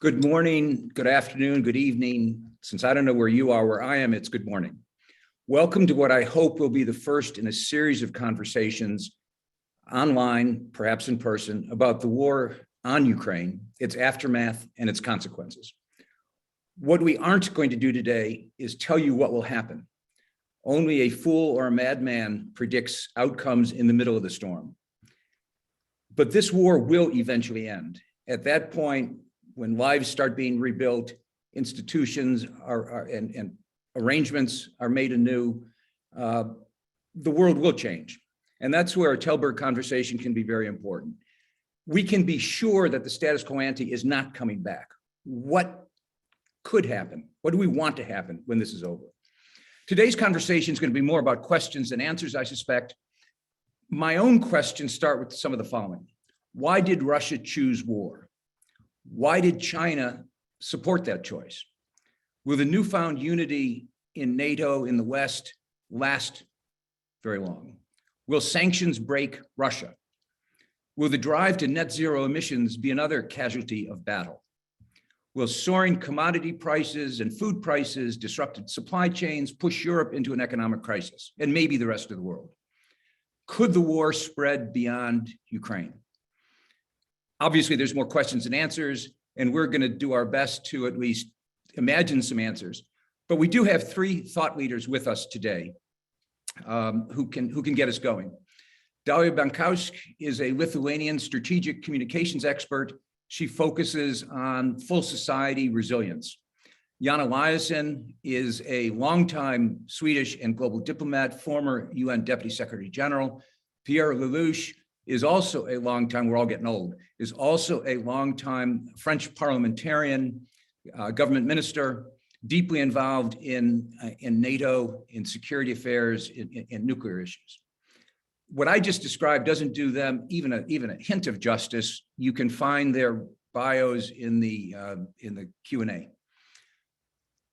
Good morning, good afternoon, good evening. Since I don't know where you are, where I am, it's good morning. Welcome to what I hope will be the first in a series of conversations online, perhaps in person, about the war on Ukraine, its aftermath, and its consequences. What we aren't going to do today is tell you what will happen. Only a fool or a madman predicts outcomes in the middle of the storm. But this war will eventually end. At that point, when lives start being rebuilt, institutions and arrangements are made anew, the world will change. And that's where a Tällberg conversation can be very important. We can be sure that the status quo ante is not coming back. What could happen? What do we want to happen when this is over? Today's conversation is going to be more about questions than answers, I suspect. My own questions start with some of the following. Why did Russia choose war? Why did China support that choice? Will the newfound unity in NATO in the West last very long? Will sanctions break Russia? Will the drive to net zero emissions be another casualty of battle? Will soaring commodity prices and food prices, disrupted supply chains push Europe into an economic crisis, and maybe the rest of the world? Could the war spread beyond Ukraine? Obviously, there's more questions than answers, and we're going to do our best to at least imagine some answers. But we do have three thought leaders with us today who can get us going. Dalia Bankauskaitė is a Lithuanian strategic communications expert. She focuses on full society resilience. Jan Eliasson is a longtime Swedish and global diplomat, former UN Deputy Secretary General. Pierre Lellouche is also a longtime, we're all getting old, is also a longtime French parliamentarian, government minister, deeply involved in NATO, in security affairs, in nuclear issues. What I just described doesn't do them even a hint of justice. You can find their bios in the Q&A.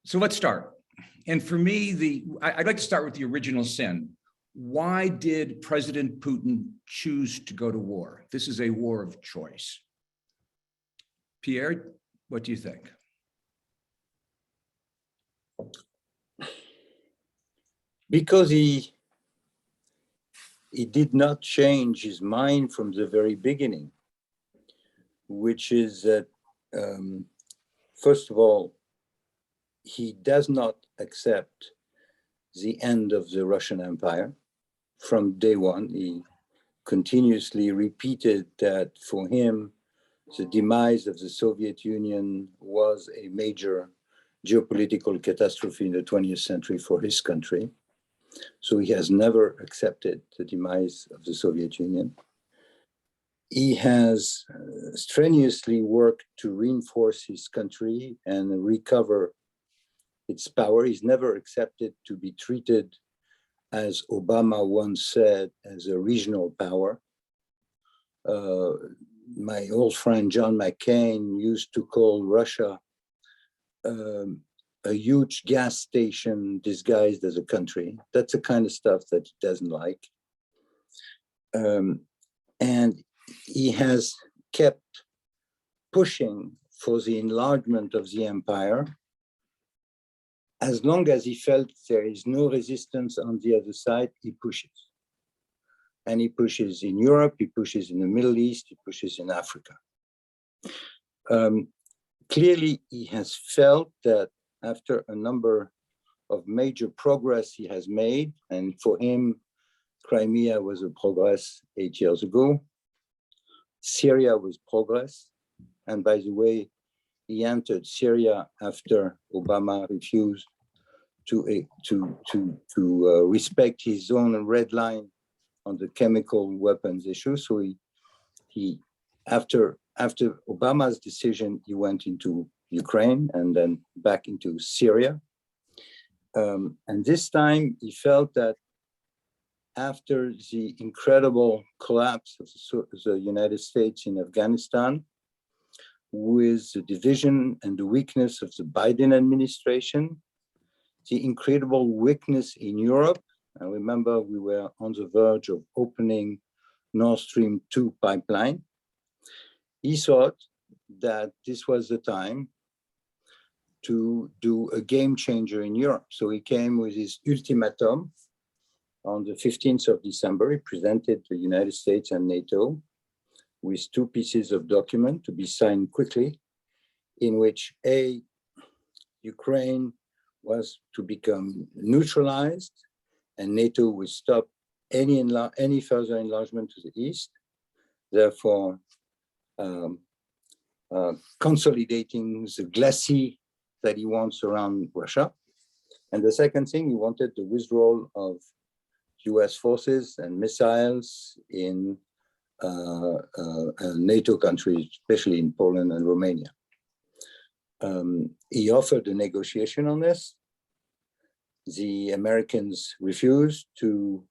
So let's start. And for me, I'd like to start with the original sin. Why did President Putin choose to go to war? This is a war of choice. Pierre, what do you think? Because he did not change his mind from the very beginning, which is that, first of all, he does not accept the end of the Russian Empire. From day one, he continuously repeated that for him, the demise of the Soviet Union was a major geopolitical catastrophe in the 20th century for his country. So he has never accepted the demise of the Soviet Union. He has strenuously worked to reinforce his country and recover its power. He's never accepted to be treated, as Obama once said, as a regional power. My old friend John McCain used to call Russia a huge gas station disguised as a country. That's the kind of stuff that he doesn't like. And he has kept pushing for the enlargement of the empire. As long as he felt there is no resistance on the other side, he pushes. And he pushes in Europe, he pushes in the Middle East, he pushes in Africa. Clearly, he has felt that after a number of major progress he has made, and for him, Crimea was a progress 8 years ago. Syria was progress. And by the way, he entered Syria after Obama refused to respect his own red line on the chemical weapons issue. So he after Obama's decision, he went into Ukraine and then back into Syria. And this time he felt that after the incredible collapse of the United States in Afghanistan, with the division and the weakness of the Biden administration, the incredible weakness in Europe. I remember we were on the verge of opening Nord Stream 2 pipeline. He thought that this was the time to do a game changer in Europe. So he came with his ultimatum on the 15th of December. He presented the United States and NATO with two pieces of document to be signed quickly, in which Ukraine was to become neutralized and NATO would stop any further enlargement to the east, therefore consolidating the glacis that he wants around Russia. And the second thing, he wanted the withdrawal of US forces and missiles in NATO countries, especially in Poland and Romania. He offered a negotiation on this. The Americans refused to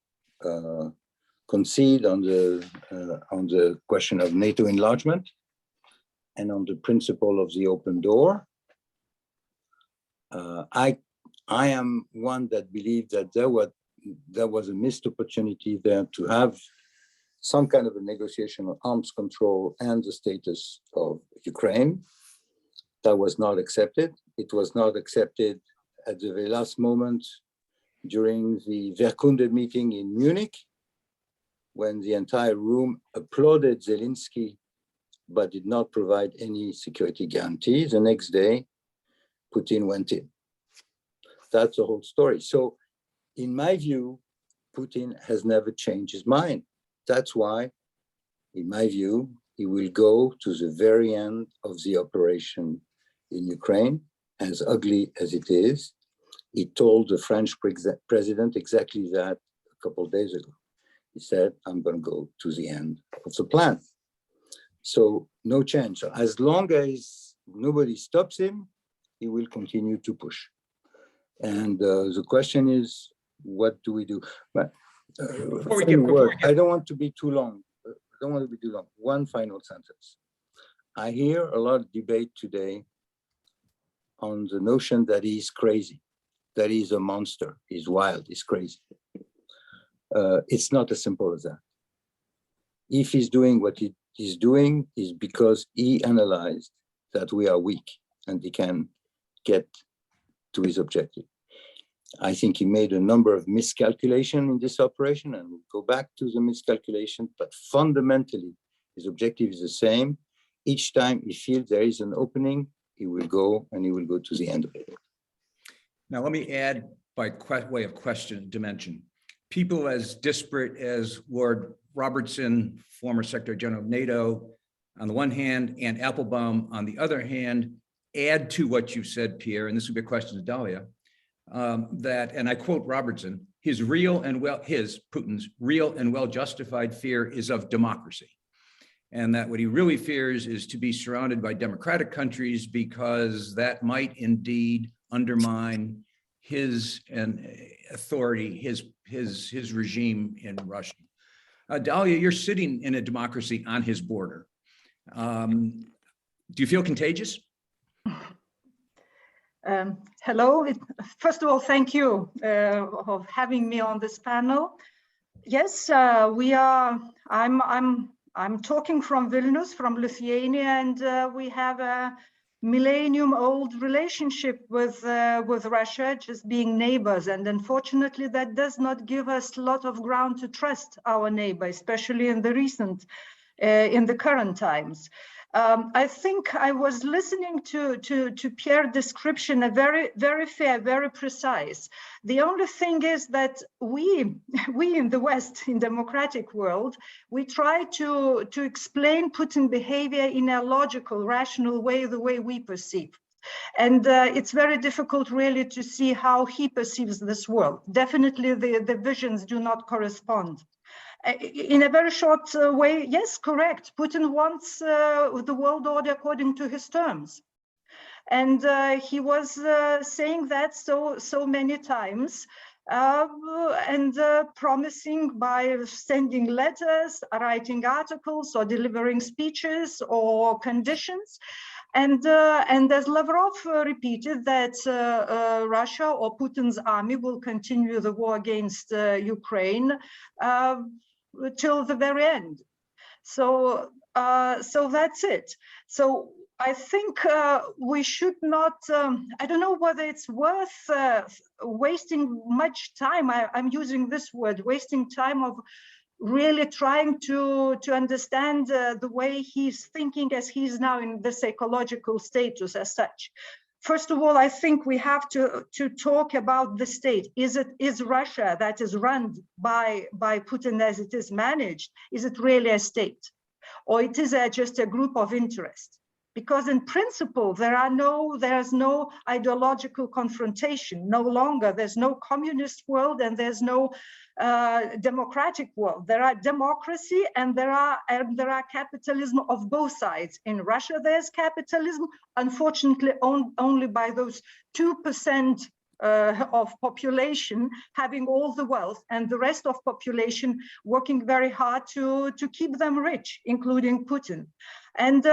concede on the question of NATO enlargement and on the principle of the open door. I am one that believed that there was a missed opportunity there to have some kind of a negotiation on arms control and the status of Ukraine. That was not accepted. It was not accepted at the very last moment during the Wehrkunde meeting in Munich, when the entire room applauded Zelensky, but did not provide any security guarantee. The next day, Putin went in. That's the whole story. So in my view, Putin has never changed his mind. That's why, in my view, he will go to the very end of the operation in Ukraine, as ugly as it is. He told the French president exactly that a couple of days ago. He said, I'm going to go to the end of the plan. So no change. So as long as nobody stops him, he will continue to push. And the question is, what do we do? But I don't want to be too long. One final sentence. I hear a lot of debate today on the notion that he's crazy, that he's a monster, he's wild, he's crazy. It's not as simple as that. If he's doing what he's doing, is because he analyzed that we are weak and he can get to his objective. I think he made a number of miscalculations in this operation, and we'll go back to the miscalculation, but fundamentally, his objective is the same. Each time he feels there is an opening, he will go and he will go to the end of it. Now, let me add by way of question dimension. People as disparate as Lord Robertson, former Secretary General of NATO, on the one hand, and Applebaum on the other hand, add to what you said, Pierre, and this would be a question to Dalia, that, and I quote Robertson, Putin's real and well-justified fear is of democracy. And that what he really fears is to be surrounded by democratic countries, because that might indeed undermine his authority, his regime in Russia. Dalia, you're sitting in a democracy on his border. Do you feel contagious? Hello. First of all, thank you for having me on this panel. Yes, we are. I'm talking from Vilnius, from Lithuania, and we have a millennium-old relationship with Russia, just being neighbors. And unfortunately, that does not give us a lot of ground to trust our neighbor, especially in the current times. I think I was listening to Pierre's description, a very fair, very precise. The only thing is that we in the West, in democratic world, we try to explain Putin behavior in a logical, rational way, the way we perceive. And it's very difficult really to see how he perceives this world. Definitely the visions do not correspond. In a very short way, yes, correct. Putin wants the world order according to his terms. And he was saying that so many times and promising by sending letters, writing articles, or delivering speeches or conditions. And as Lavrov repeated that Russia or Putin's army will continue the war against Ukraine till the very end. So that's it. So I think we should not, I don't know whether it's worth wasting much time. I'm using this word, wasting time of really trying to understand the way he's thinking as he's now in this ecological status as such. First of all, I think we have to talk about the state. Is Russia that is run by Putin as it is managed, is it really a state? Or it is just a group of interests? Because in principle, there's no ideological confrontation, no longer. There's no communist world and there's no democratic world. There are democracy and there are capitalism of both sides. In Russia, there's capitalism, unfortunately, only by those 2% of population having all the wealth, and the rest of population working very hard to keep them rich, including Putin. And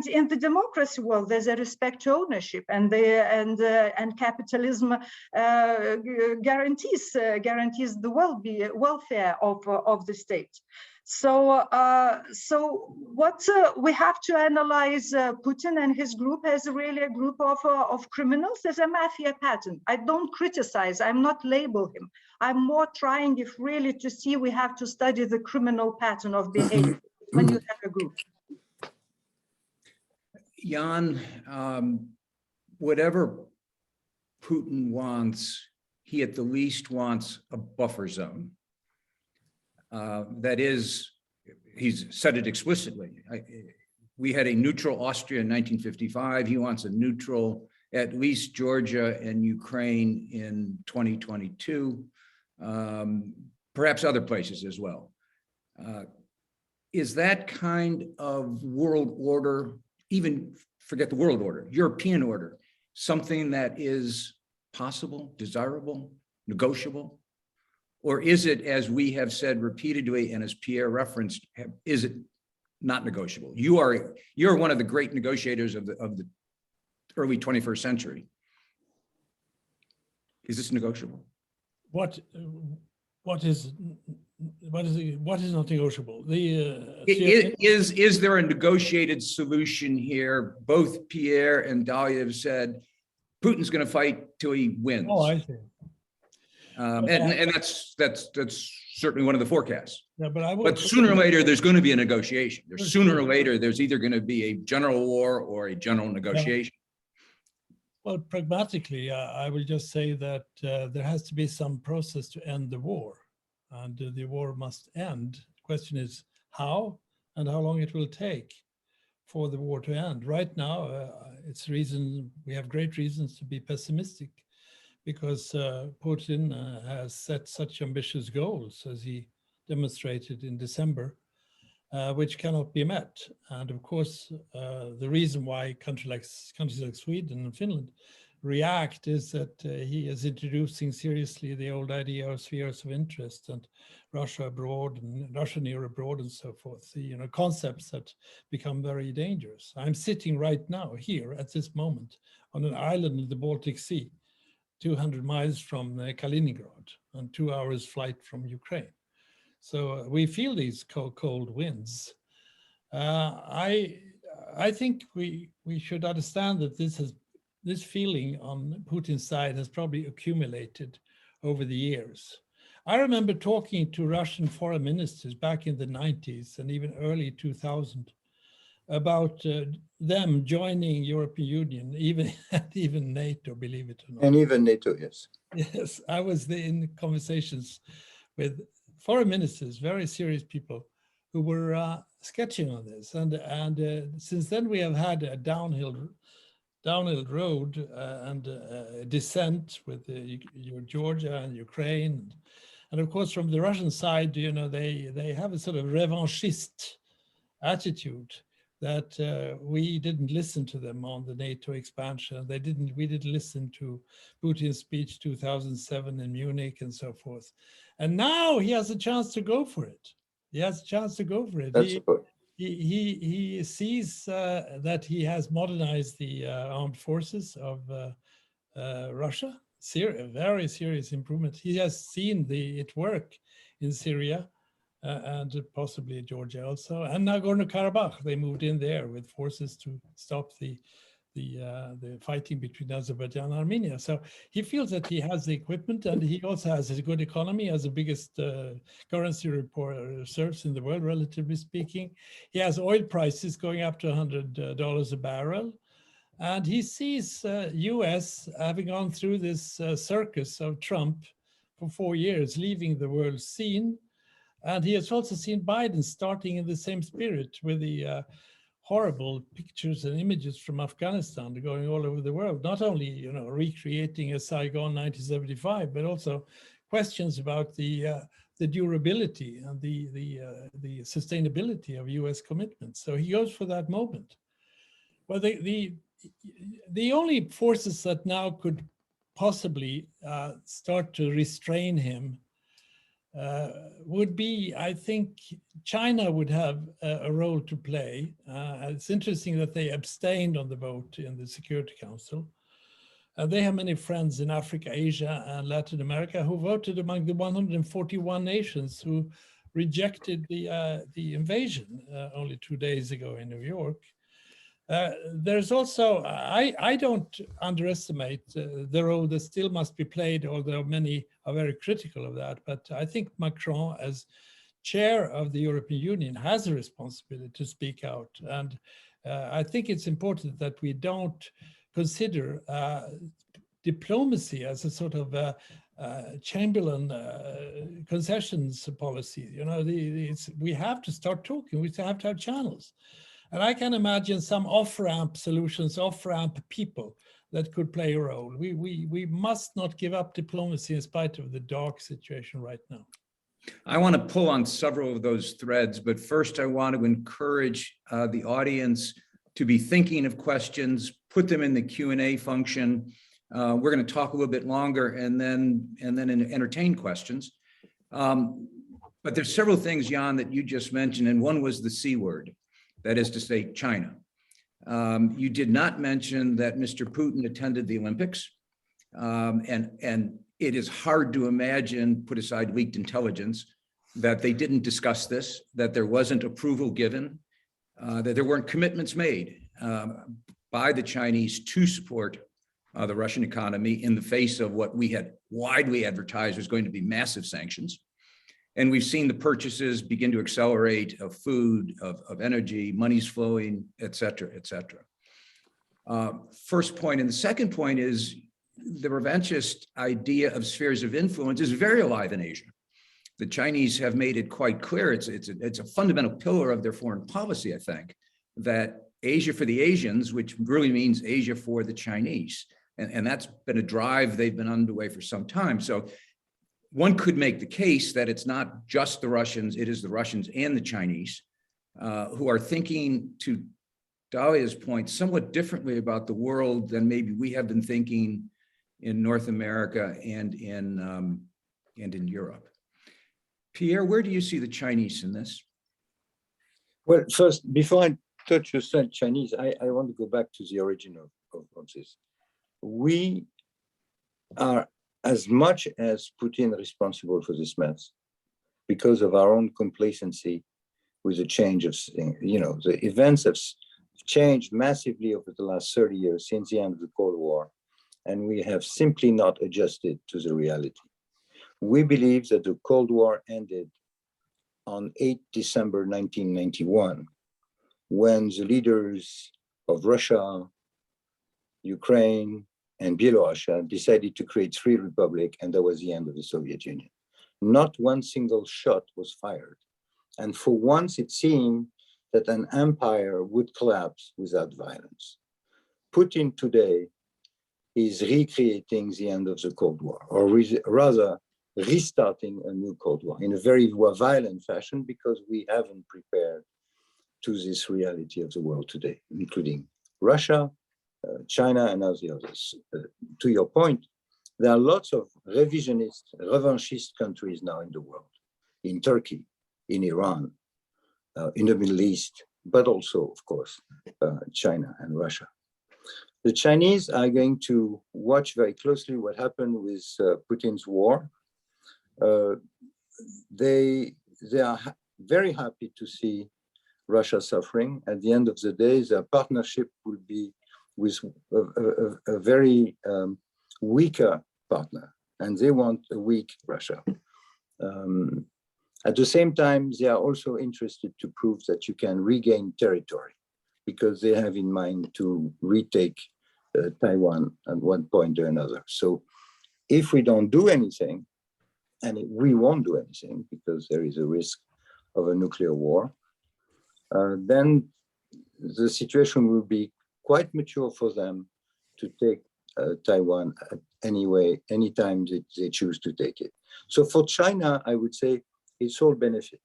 in the democracy world, there's a respect to ownership, and capitalism guarantees the welfare of the state. So what we have to analyze Putin and his group as really a group of criminals. There's a mafia pattern. I don't criticize, I'm not label him. I'm more trying if really to see we have to study the criminal pattern of behavior when you have a group. Jan, whatever Putin wants, he at the least wants a buffer zone. That is, he's said it explicitly. We had a neutral Austria in 1955. He wants a neutral, at least Georgia and Ukraine in 2022, perhaps other places as well. Is that kind of world order, even forget the world order, European order, something that is possible, desirable, negotiable? Or is it, as we have said repeatedly, and as Pierre referenced, is it not negotiable? You're one of the great negotiators of the early 21st century. Is this negotiable? What is not negotiable? Is there a negotiated solution here? Both Pierre and Dalia have said Putin's going to fight till he wins. Oh, I see. And that's certainly one of the forecasts. Yeah, but sooner or later, there's going to be a negotiation. Sooner or later, there's either going to be a general war or a general negotiation. Well, pragmatically, I will just say that there has to be some process to end the war, and the war must end. The question is how and how long it will take for the war to end. Right now, we have great reasons to be pessimistic, because Putin has set such ambitious goals, as he demonstrated in December, which cannot be met. And of course, the reason why countries like Sweden and Finland react is that he is introducing seriously the old idea of spheres of interest and Russia abroad and Russia near abroad and so forth. Concepts that become very dangerous. I'm sitting right now here at this moment on an island in the Baltic Sea, 200 miles from Kaliningrad and 2 hours flight from Ukraine. So we feel these cold winds. I think we should understand that this feeling on Putin's side has probably accumulated over the years. I remember talking to Russian foreign ministers back in the 90s and even early 2000 about them joining European Union, even NATO, believe it or not. And even NATO, yes. Yes, I was in conversations with foreign ministers, very serious people who were sketching on this. And since then we have had a downhill road and descent with Georgia and Ukraine. And of course, from the Russian side, they have a sort of revanchist attitude that we didn't listen to them on the NATO expansion. We didn't listen to Putin's speech 2007 in Munich and so forth. And now he has a chance to go for it. That's the point. He sees that he has modernized the armed forces of Russia. Very serious improvement. He has seen it work in Syria. and possibly Georgia also, and Nagorno-Karabakh. They moved in there with forces to stop the fighting between Azerbaijan and Armenia. So he feels that he has the equipment, and he also has a good economy, has the biggest currency reserves in the world, relatively speaking. He has oil prices going up to $100 a barrel. And he sees US having gone through this circus of Trump for 4 years, leaving the world scene. And he has also seen Biden starting in the same spirit with the horrible pictures and images from Afghanistan going all over the world, not only recreating a Saigon 1975, but also questions about the durability and the sustainability of US commitments. So he goes for that moment. Well, the only forces that now could possibly start to restrain him would be, I think, China would have a role to play. It's interesting that they abstained on the vote in the Security Council. They have many friends in Africa, Asia, and Latin America who voted among the 141 nations who rejected the invasion only 2 days ago in New York. There's also, I don't underestimate the role that still must be played, although many are very critical of that. But I think Macron, as chair of the European Union, has a responsibility to speak out. And I think it's important that we don't consider diplomacy as a sort of Chamberlain concessions policy. We have to start talking. We have to have channels. And I can imagine some off-ramp solutions, off-ramp people that could play a role. We must not give up diplomacy in spite of the dark situation right now. I want to pull on several of those threads, but first I want to encourage the audience to be thinking of questions, put them in the Q&A function. We're going to talk a little bit longer and then entertain questions. But there's several things, Jan, that you just mentioned, and one was the C word. That is to say, China. You did not mention that Mr. Putin attended the Olympics. And it is hard to imagine, put aside leaked intelligence, that they didn't discuss this, that there wasn't approval given, that there weren't commitments made by the Chinese to support the Russian economy in the face of what we had widely advertised was going to be massive sanctions. And we've seen the purchases begin to accelerate of food, of energy, money's flowing, et cetera, et cetera. First point. And the second point is the revanchist idea of spheres of influence is very alive in Asia. The Chinese have made it quite clear, it's a fundamental pillar of their foreign policy, I think, that Asia for the Asians, which really means Asia for the Chinese. And that's been a drive they've been underway for some time. So one could make the case that it's not just the Russians, it is the Russians and the Chinese who are thinking, to Dalia's point, somewhat differently about the world than maybe we have been thinking in North America and in Europe. Pierre, where do you see the Chinese in this? Well, first, before I touch you said Chinese, I want to go back to the origin of this. We are as much as Putin responsible for this mess because of our own complacency with the change of, the events have changed massively over the last 30 years since the end of the Cold War, and we have simply not adjusted to the reality. We believe that the Cold War ended on 8 December 1991, when the leaders of Russia, Ukraine, and Belarus decided to create 3 republics, and that was the end of the Soviet Union. Not one single shot was fired. And for once, it seemed that an empire would collapse without violence. Putin today is recreating the end of the Cold War, or rather restarting a new Cold War in a very violent fashion, because we haven't prepared to this reality of the world today, including Russia, China, and all the others. To your point, there are lots of revisionist, revanchist countries now in the world, in Turkey, in Iran, in the Middle East, but also, of course, China and Russia. The Chinese are going to watch very closely what happened with Putin's war. they are very happy to see Russia suffering. At the end of the day, their partnership will be with a very weaker partner, and they want a weak Russia. At the same time, they are also interested to prove that you can regain territory, because they have in mind to retake Taiwan at one point or another. So if we don't do anything, and we won't do anything because there is a risk of a nuclear war, then the situation will be quite mature for them to take Taiwan anytime they choose to take it. So for China, I would say it's all benefit.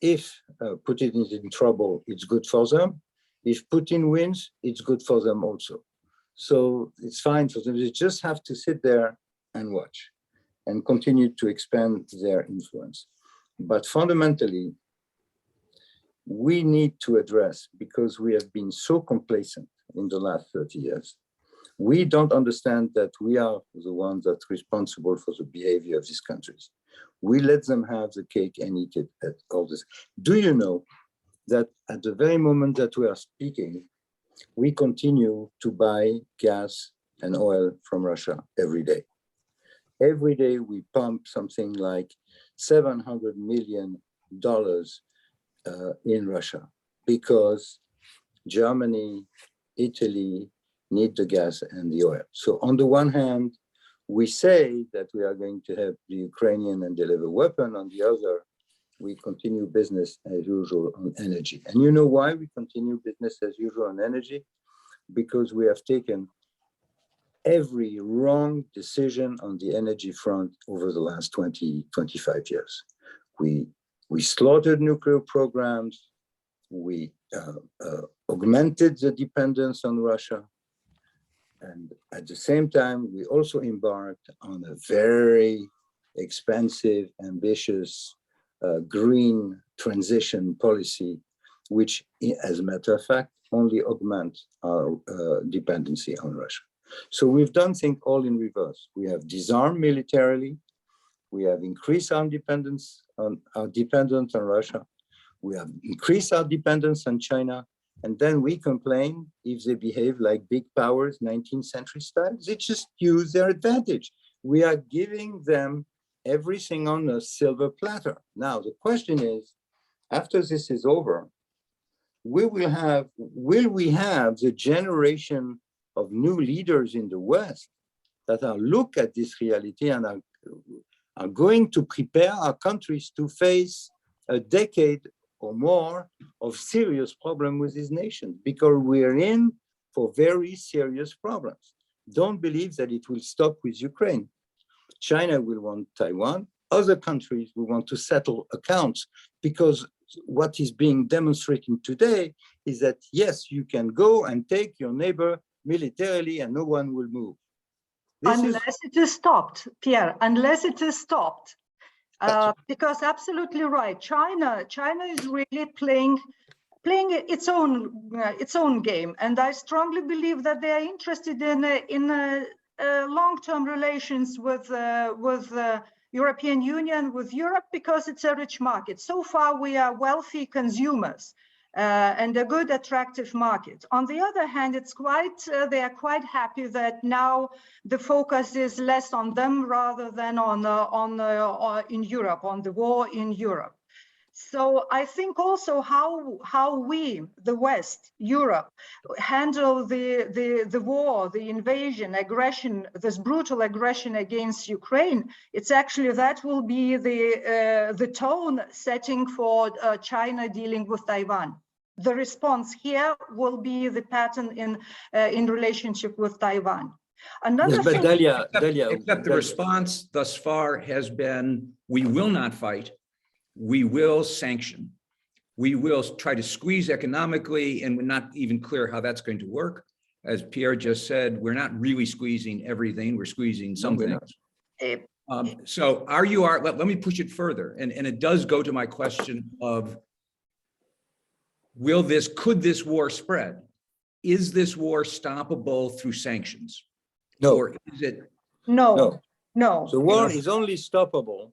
If Putin is in trouble, it's good for them. If Putin wins, it's good for them also. So it's fine for them. They just have to sit there and watch and continue to expand their influence. But fundamentally, we need to address, because we have been so complacent in the last 30 years, we don't understand that we are the ones that are responsible for the behavior of these countries. We let them have the cake and eat it at all this. Do you know that at the very moment that we are speaking, we continue to buy gas and oil from Russia every day? Every day we pump something like $700 million in Russia, because Germany, Italy need the gas and the oil. So on the one hand, we say that we are going to help the Ukrainian and deliver weapons. On the other, we continue business as usual on energy. And you know why we continue business as usual on energy? Because we have taken every wrong decision on the energy front over the last 20, 25 years. We slaughtered nuclear programs, we augmented the dependence on Russia, and at the same time, we also embarked on a very expensive, ambitious green transition policy, which, as a matter of fact, only augments our dependency on Russia. So we've done things all in reverse. We have disarmed militarily. We have increased our dependence on Russia. We have increased our dependence on China. And then we complain if they behave like big powers, 19th century style. They just use their advantage. We are giving them everything on a silver platter. Now, the question is, after this is over, will we have the generation of new leaders in the West that are look at this reality and are going to prepare our countries to face a decade or more of serious problem with these nations, because we're in for very serious problems. Don't believe that it will stop with Ukraine. China will want Taiwan. Other countries will want to settle accounts, because what is being demonstrated today is that, yes, you can go and take your neighbor militarily and no one will move. Unless it is stopped, Pierre, unless it is stopped. Because absolutely right, China is really playing its own game, and I strongly believe that they are interested in long-term relations with European Union, with Europe, because it's a rich market. So far, we are wealthy consumers and a good, attractive market. On the other hand, they are quite happy that now the focus is less on them rather than in Europe, on the war in Europe. So I think also how we, the West, Europe, handle the war, the invasion, aggression, this brutal aggression against Ukraine, it's actually that will be the tone setting for China dealing with Taiwan. The response here will be the pattern in relationship with Taiwan. Another thing, except the response thus far has been, we will not fight. We will sanction. We will try to squeeze economically, and we're not even clear how that's going to work. As Pierre just said, we're not really squeezing everything. We're squeezing some things. So let me push it further. And it does go to my question of, could this war spread? Is this war stoppable through sanctions? No. Or is it? No. The war is only stoppable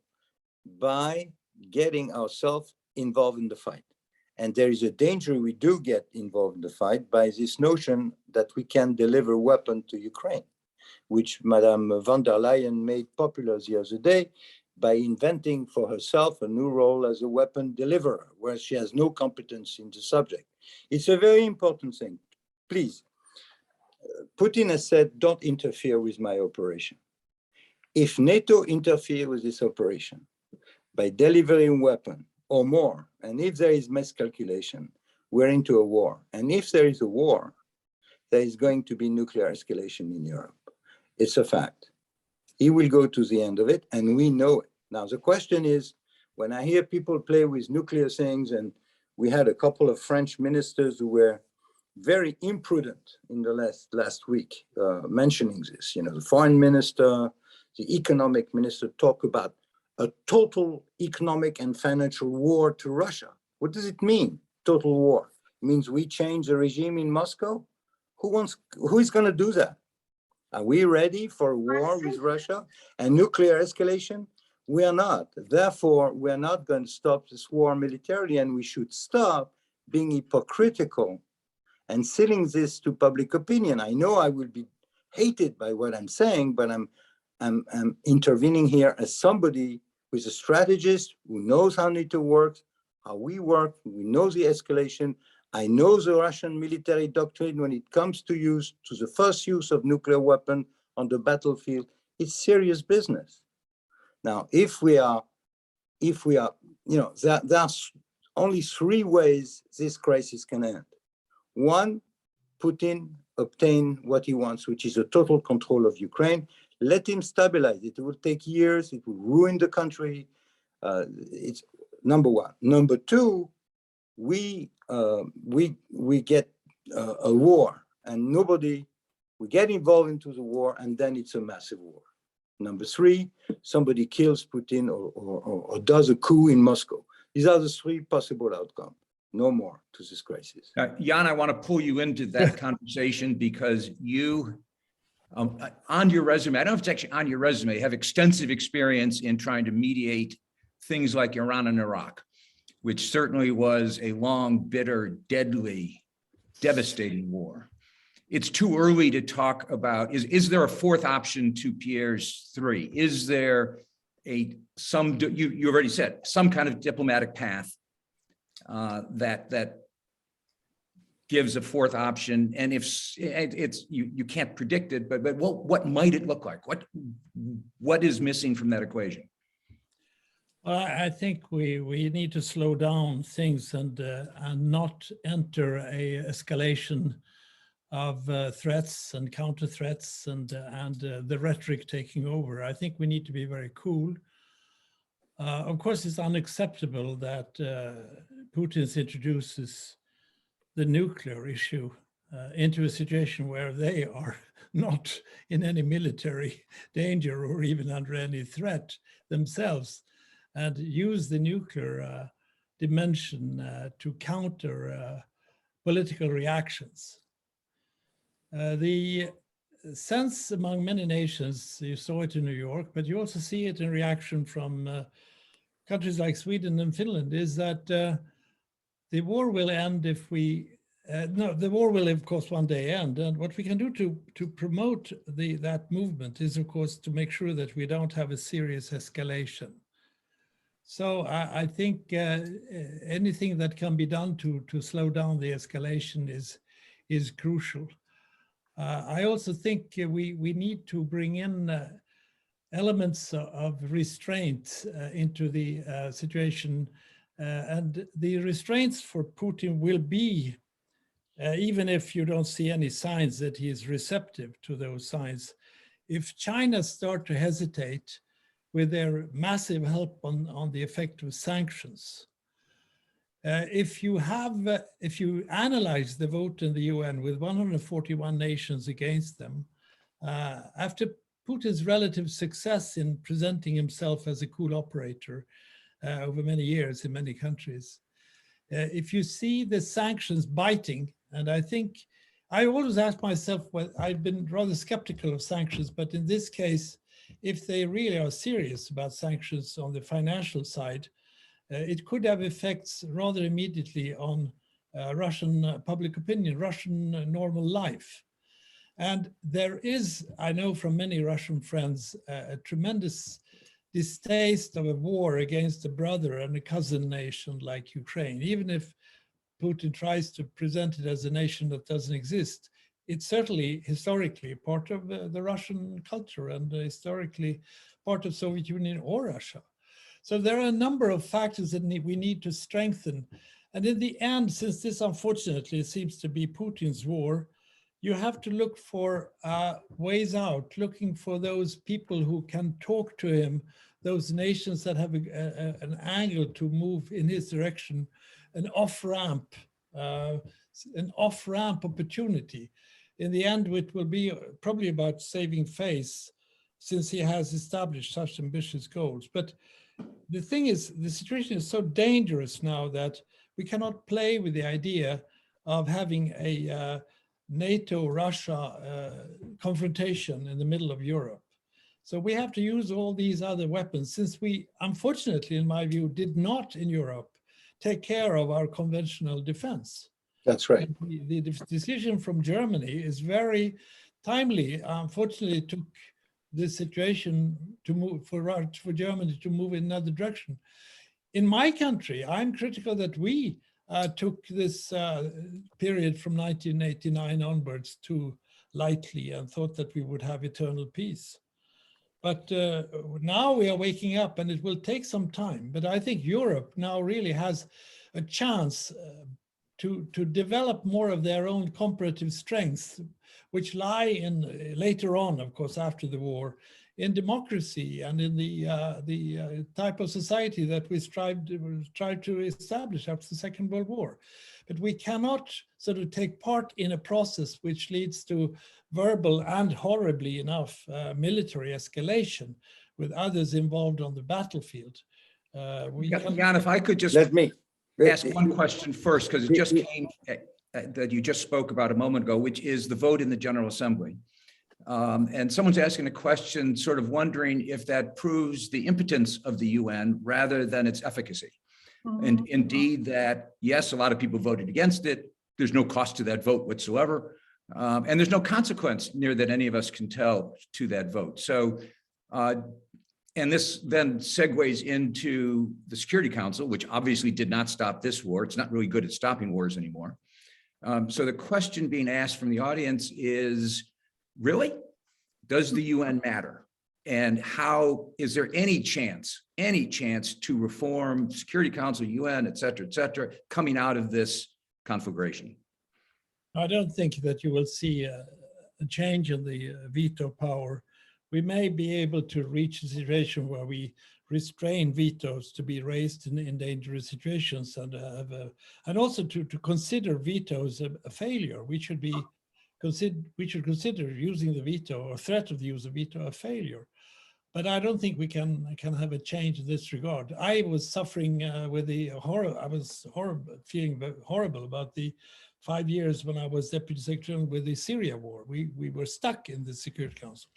by getting ourselves involved in the fight. And there is a danger we do get involved in the fight by this notion that we can deliver weapons to Ukraine, which Madame von der Leyen made popular the other day by inventing for herself a new role as a weapon deliverer, where she has no competence in the subject. It's a very important thing. Please, Putin has said, don't interfere with my operation. If NATO interferes with this operation by delivering weapons or more, and if there is miscalculation, we're into a war. And if there is a war, there is going to be nuclear escalation in Europe. It's a fact. He will go to the end of it, and we know it. Now, the question is, when I hear people play with nuclear things, and we had a couple of French ministers who were very imprudent in the last week mentioning this. You know, the foreign minister, the economic minister talk about a total economic and financial war to Russia. What does it mean, total war? It means we change the regime in Moscow? Who is going to do that? Are we ready for a war with Russia and nuclear escalation? We are not. Therefore, we are not going to stop this war militarily, and we should stop being hypocritical and selling this to public opinion. I know I will be hated by what I'm saying, but I'm intervening here as somebody who's a strategist who knows how NATO works, how we work. We know the escalation. I know the Russian military doctrine when it comes to the first use of nuclear weapon on the battlefield. It's serious business. Now, if we are, you know, there's only three ways this crisis can end. One, Putin obtain what he wants, which is a total control of Ukraine. Let him stabilize it. It will take years. It will ruin the country. It's number one. Number two, we get a war, and we get involved into the war, and then it's a massive war. Number three, somebody kills Putin or does a coup in Moscow. These are the three possible outcomes. No more to this crisis. Jan, I want to pull you into that conversation because you, on your resume, I don't know if it's actually on your resume, have extensive experience in trying to mediate things like Iran and Iraq, which certainly was a long, bitter, deadly, devastating war. It's too early to talk about, is there a fourth option to Pierre's three? Is there you already said, some kind of diplomatic path that gives a fourth option? And if it's, you can't predict it, but what might it look like? What is missing from that equation? Well, I think we need to slow down things and not enter a escalation of threats and counter threats and the rhetoric taking over. I think we need to be very cool. Of course, it's unacceptable that Putin introduces the nuclear issue into a situation where they are not in any military danger or even under any threat themselves, and use the nuclear dimension to counter political reactions. The sense among many nations, you saw it in New York, but you also see it in reaction from countries like Sweden and Finland, is that the war will end if we, the war will of course one day end. And what we can do to promote that movement is of course to make sure that we don't have a serious escalation. So I think anything that can be done to slow down the escalation is crucial. I also think we need to bring in elements of restraint into the situation. And the restraints for Putin will be, even if you don't see any signs that he is receptive to those signs, if China start to hesitate with their massive help on the effect of sanctions. If you analyze the vote in the UN with 141 nations against them, after Putin's relative success in presenting himself as a cool operator over many years in many countries, if you see the sanctions biting, and I think I always ask myself, well, I've been rather skeptical of sanctions, but in this case, if they really are serious about sanctions on the financial side, it could have effects rather immediately on Russian public opinion, Russian normal life. And there is, I know from many Russian friends, a tremendous distaste of a war against a brother and a cousin nation like Ukraine. Even if Putin tries to present it as a nation that doesn't exist, it's certainly historically part of the Russian culture and historically part of Soviet Union or Russia. So there are a number of factors that we need to strengthen. And in the end, since this unfortunately seems to be Putin's war, you have to look for ways out, looking for those people who can talk to him, those nations that have an angle to move in his direction, an off-ramp opportunity. In the end, it will be probably about saving face, since he has established such ambitious goals. But the thing is, the situation is so dangerous now that we cannot play with the idea of having a NATO-Russia confrontation in the middle of Europe. So we have to use all these other weapons, since we, unfortunately, in my view, did not in Europe take care of our conventional defense. That's right. The decision from Germany is very timely. Unfortunately, it took this situation to move for Germany to move in another direction. In my country, I'm critical that we took this period from 1989 onwards too lightly and thought that we would have eternal peace. But now we are waking up, and it will take some time. But I think Europe now really has a chance to develop more of their own comparative strengths, which lie in later on, of course, after the war, in democracy and in the type of society that we tried to establish after the Second World War. But we cannot sort of take part in a process which leads to verbal and, horribly enough, military escalation with others involved on the battlefield. Jan, if I could just ask one question first, because it just came that you just spoke about a moment ago, which is the vote in the General Assembly. And someone's asking a question, sort of wondering if that proves the impotence of the UN rather than its efficacy. And indeed that, yes, a lot of people voted against it. There's no cost to that vote whatsoever. And there's no consequence near that any of us can tell to that vote. So, and this then segues into the Security Council, which obviously did not stop this war. It's not really good at stopping wars anymore. So the question being asked from the audience is, really, does the UN matter? And how, is there any chance to reform Security Council, UN, et cetera, coming out of this conflagration? I don't think that you will see a change in the veto power. We may be able to reach a situation where we restrain vetoes to be raised in dangerous situations, and also to consider vetoes a failure. We should consider using the veto or threat of the use of veto a failure. But I don't think we can have a change in this regard. I was suffering with the horror. I was feeling horrible about the 5 years when I was Deputy Secretary with the Syria war. We were stuck in the Security Council.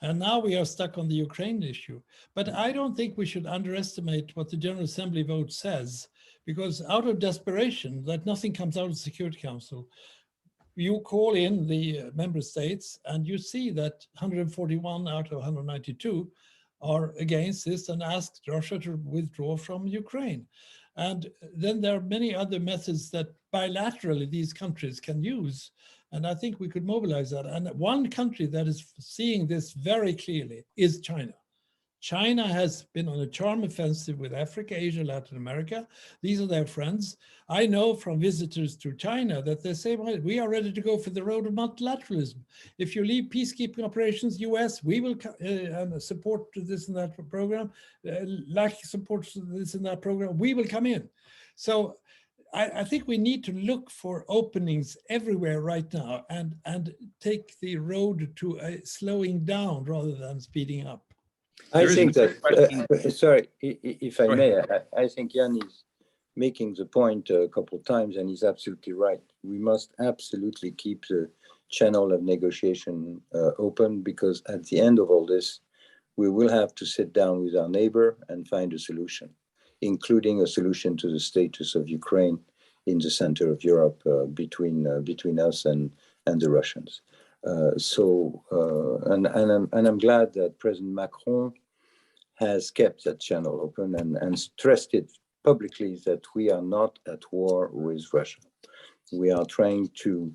And now we are stuck on the Ukraine issue. But I don't think we should underestimate what the General Assembly vote says, because out of desperation that nothing comes out of the Security Council, you call in the member states and you see that 141 out of 192 are against this and ask Russia to withdraw from Ukraine. And then there are many other methods that bilaterally these countries can use. And I think we could mobilize that. And one country that is seeing this very clearly is China. China has been on a charm offensive with Africa, Asia, Latin America. These are their friends. I know from visitors to China that they say, well, we are ready to go for the road of multilateralism. If you leave peacekeeping operations, US, we will support this and that program, lack support this and that program, we will come in. So I think we need to look for openings everywhere right now and take the road to a slowing down rather than speeding up. I think that, sorry, if I may, I think Jan is making the point a couple of times, and he's absolutely right. We must absolutely keep the channel of negotiation open, because at the end of all this, we will have to sit down with our neighbor and find a solution. including a solution to the status of Ukraine in the center of Europe between us and the Russians. I'm glad that President Macron has kept that channel open and stressed it publicly that we are not at war with Russia. We are trying to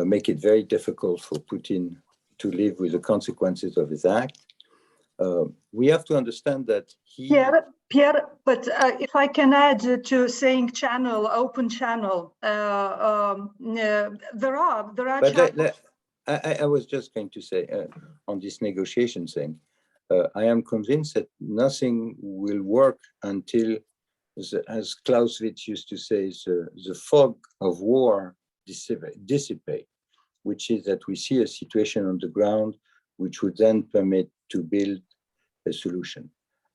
make it very difficult for Putin to live with the consequences of his act. We have to understand that he... Pierre, but if I can add to saying channel, open channel, there are channels. I was just going to say on this negotiation thing, I am convinced that nothing will work until, as Clausewitz used to say, the fog of war dissipate, which is that we see a situation on the ground which would then permit to build a solution.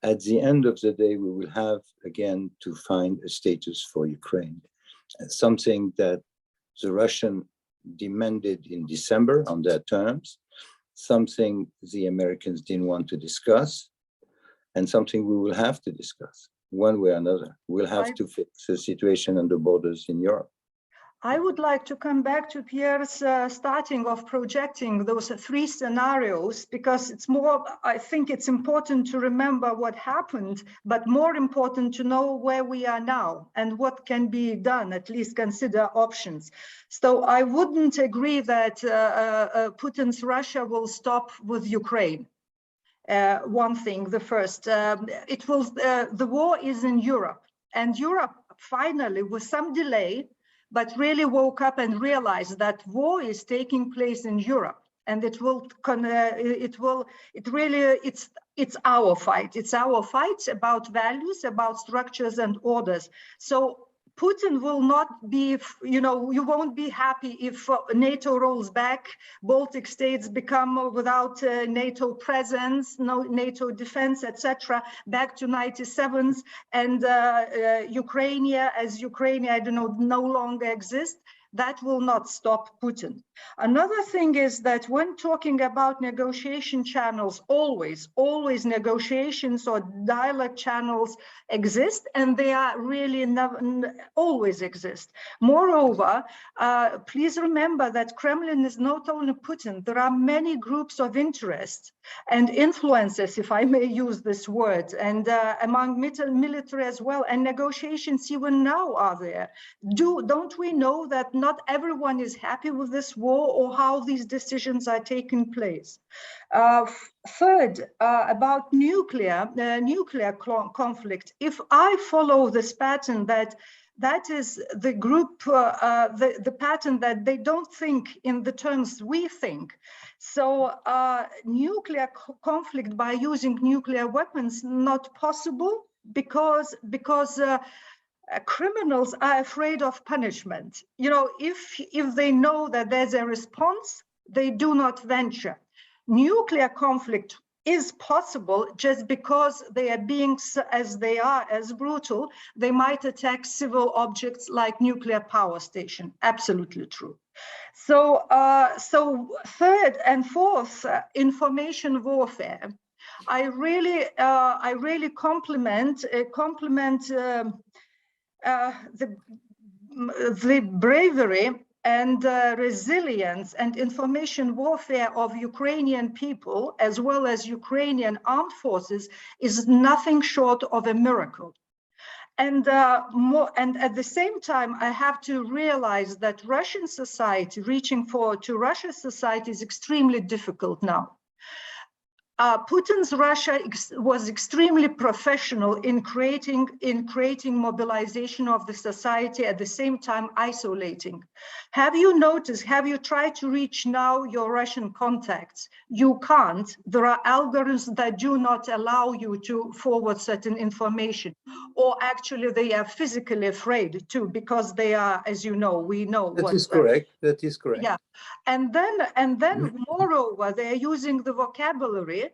At the end of the day, we will have again to find a status for Ukraine, something that the Russian demanded in December on their terms, something the Americans didn't want to discuss, and something we will have to discuss one way or another. We'll have to fix the situation on the borders in Europe. I would like to come back to Pierre's starting of projecting those three scenarios, because it's more, I think it's important to remember what happened, but more important to know where we are now and what can be done, at least consider options. So I wouldn't agree that Putin's Russia will stop with Ukraine. One thing, the first, the war is in Europe, and Europe finally, with some delay, but really woke up and realized that war is taking place in Europe, and it's our fight. It's our fight about values, about structures and orders. So Putin will not be, you won't be happy if NATO rolls back, Baltic states become without NATO presence, no NATO defense, etc., back to 97s, and Ukraine, I don't know, no longer exists. That will not stop Putin. Another thing is that when talking about negotiation channels, always negotiations or dialogue channels exist, and they are really always exist. Moreover, please remember that Kremlin is not only Putin. There are many groups of interest and influences, if I may use this word, and among military as well, and negotiations even now are there. Don't we know that not everyone is happy with this war or how these decisions are taking place? Third, about nuclear conflict. If I follow this pattern that is the group, the pattern that they don't think in the terms we think. So nuclear conflict by using nuclear weapons, not possible because criminals are afraid of punishment. If they know that there's a response, they do not venture. Nuclear conflict is possible just because they are being, as they are, as brutal, they might attack civil objects like nuclear power station. Absolutely true. So, third and fourth, information warfare. I really compliment the bravery and resilience and information warfare of Ukrainian people, as well as Ukrainian armed forces, is nothing short of a miracle. And at the same time, I have to realize that Russian society, reaching to Russia's society, is extremely difficult now. Putin's Russia was extremely professional in creating mobilization of the society, at the same time isolating. Have you noticed, have you tried to reach now your Russian contacts? You can't. There are algorithms that do not allow you to forward certain information, or actually they are physically afraid too, because they are, as you know, we know that is correct. That is correct. Yeah, and then moreover, they are using the vocabulary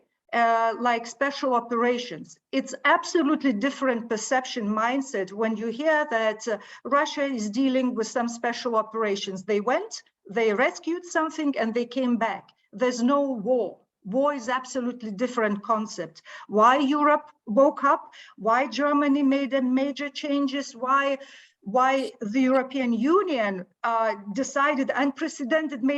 like special operations. It's absolutely different perception mindset when you hear that Russia is dealing with some special operations. They went, they rescued something, and they came back. There's no war. War is absolutely different concept. Why Europe woke up? Why Germany made a major changes? Why the European Union made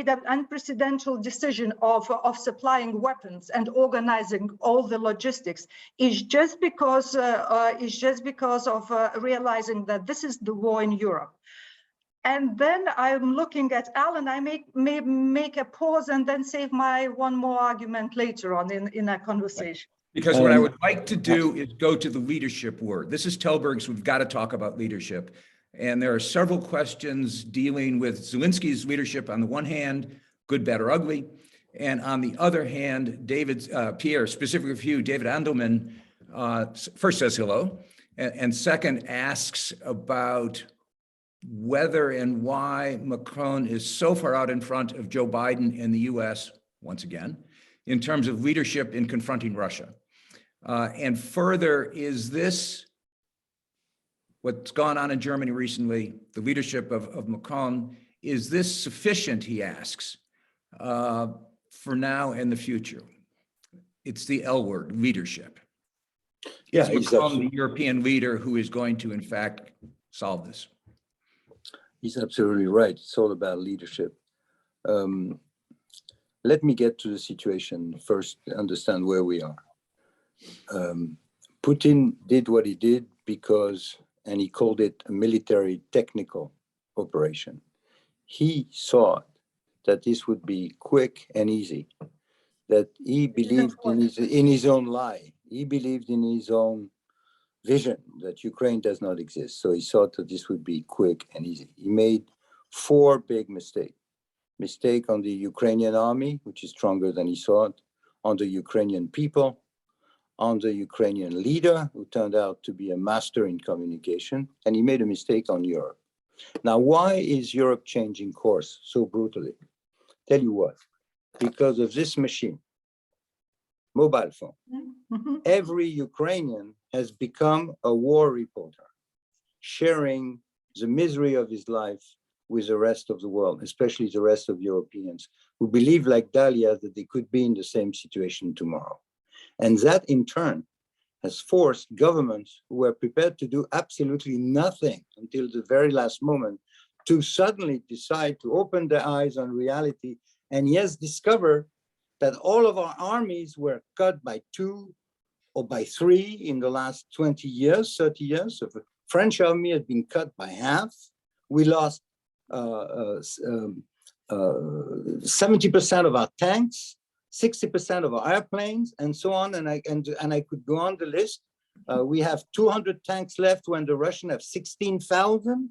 an unprecedented decision of supplying weapons and organizing all the logistics is just because of realizing that this is the war in Europe. And then I'm looking at Alan. I may make a pause and then save my one more argument later on in a conversation. Because what I would like to do is go to the leadership word. This is Tällberg's. We've got to talk about leadership. And there are several questions dealing with Zelensky's leadership on the one hand, good, bad, or ugly. And on the other hand, Pierre, specifically for you, David Andelman, first says hello. And second asks about whether and why Macron is so far out in front of Joe Biden in the US, once again, in terms of leadership in confronting Russia. And further, is this what's gone on in Germany recently, the leadership of Macron, is this sufficient, he asks, for now and the future? It's the L word, leadership. Yeah, is Macron the European leader who is going to, in fact, solve this? He's absolutely right. It's all about leadership. Let me get to the situation first, understand where we are. Putin did what he did because, and he called it a military technical operation. He saw that this would be quick and easy, that he believed in his own lie. He believed in his own vision that Ukraine does not exist. So he thought that this would be quick and easy. He made 4 big mistakes. Mistake on the Ukrainian army, which is stronger than he thought, on the Ukrainian people, on the Ukrainian leader, who turned out to be a master in communication, and he made a mistake on Europe. Now, why is Europe changing course so brutally? Tell you what, because of this machine, mobile phone. Every Ukrainian has become a war reporter, sharing the misery of his life with the rest of the world, especially the rest of Europeans who believe, like Dalia, that they could be in the same situation tomorrow. And that in turn has forced governments who were prepared to do absolutely nothing until the very last moment to suddenly decide to open their eyes on reality and yes, discover that all of our armies were cut by 2 or by 3 in the last 20 years, 30 years. So the French army has been cut by half. We lost 70% of our tanks, 60% of our airplanes, and so on. And I could go on the list. We have 200 tanks left when the Russians have 16,000.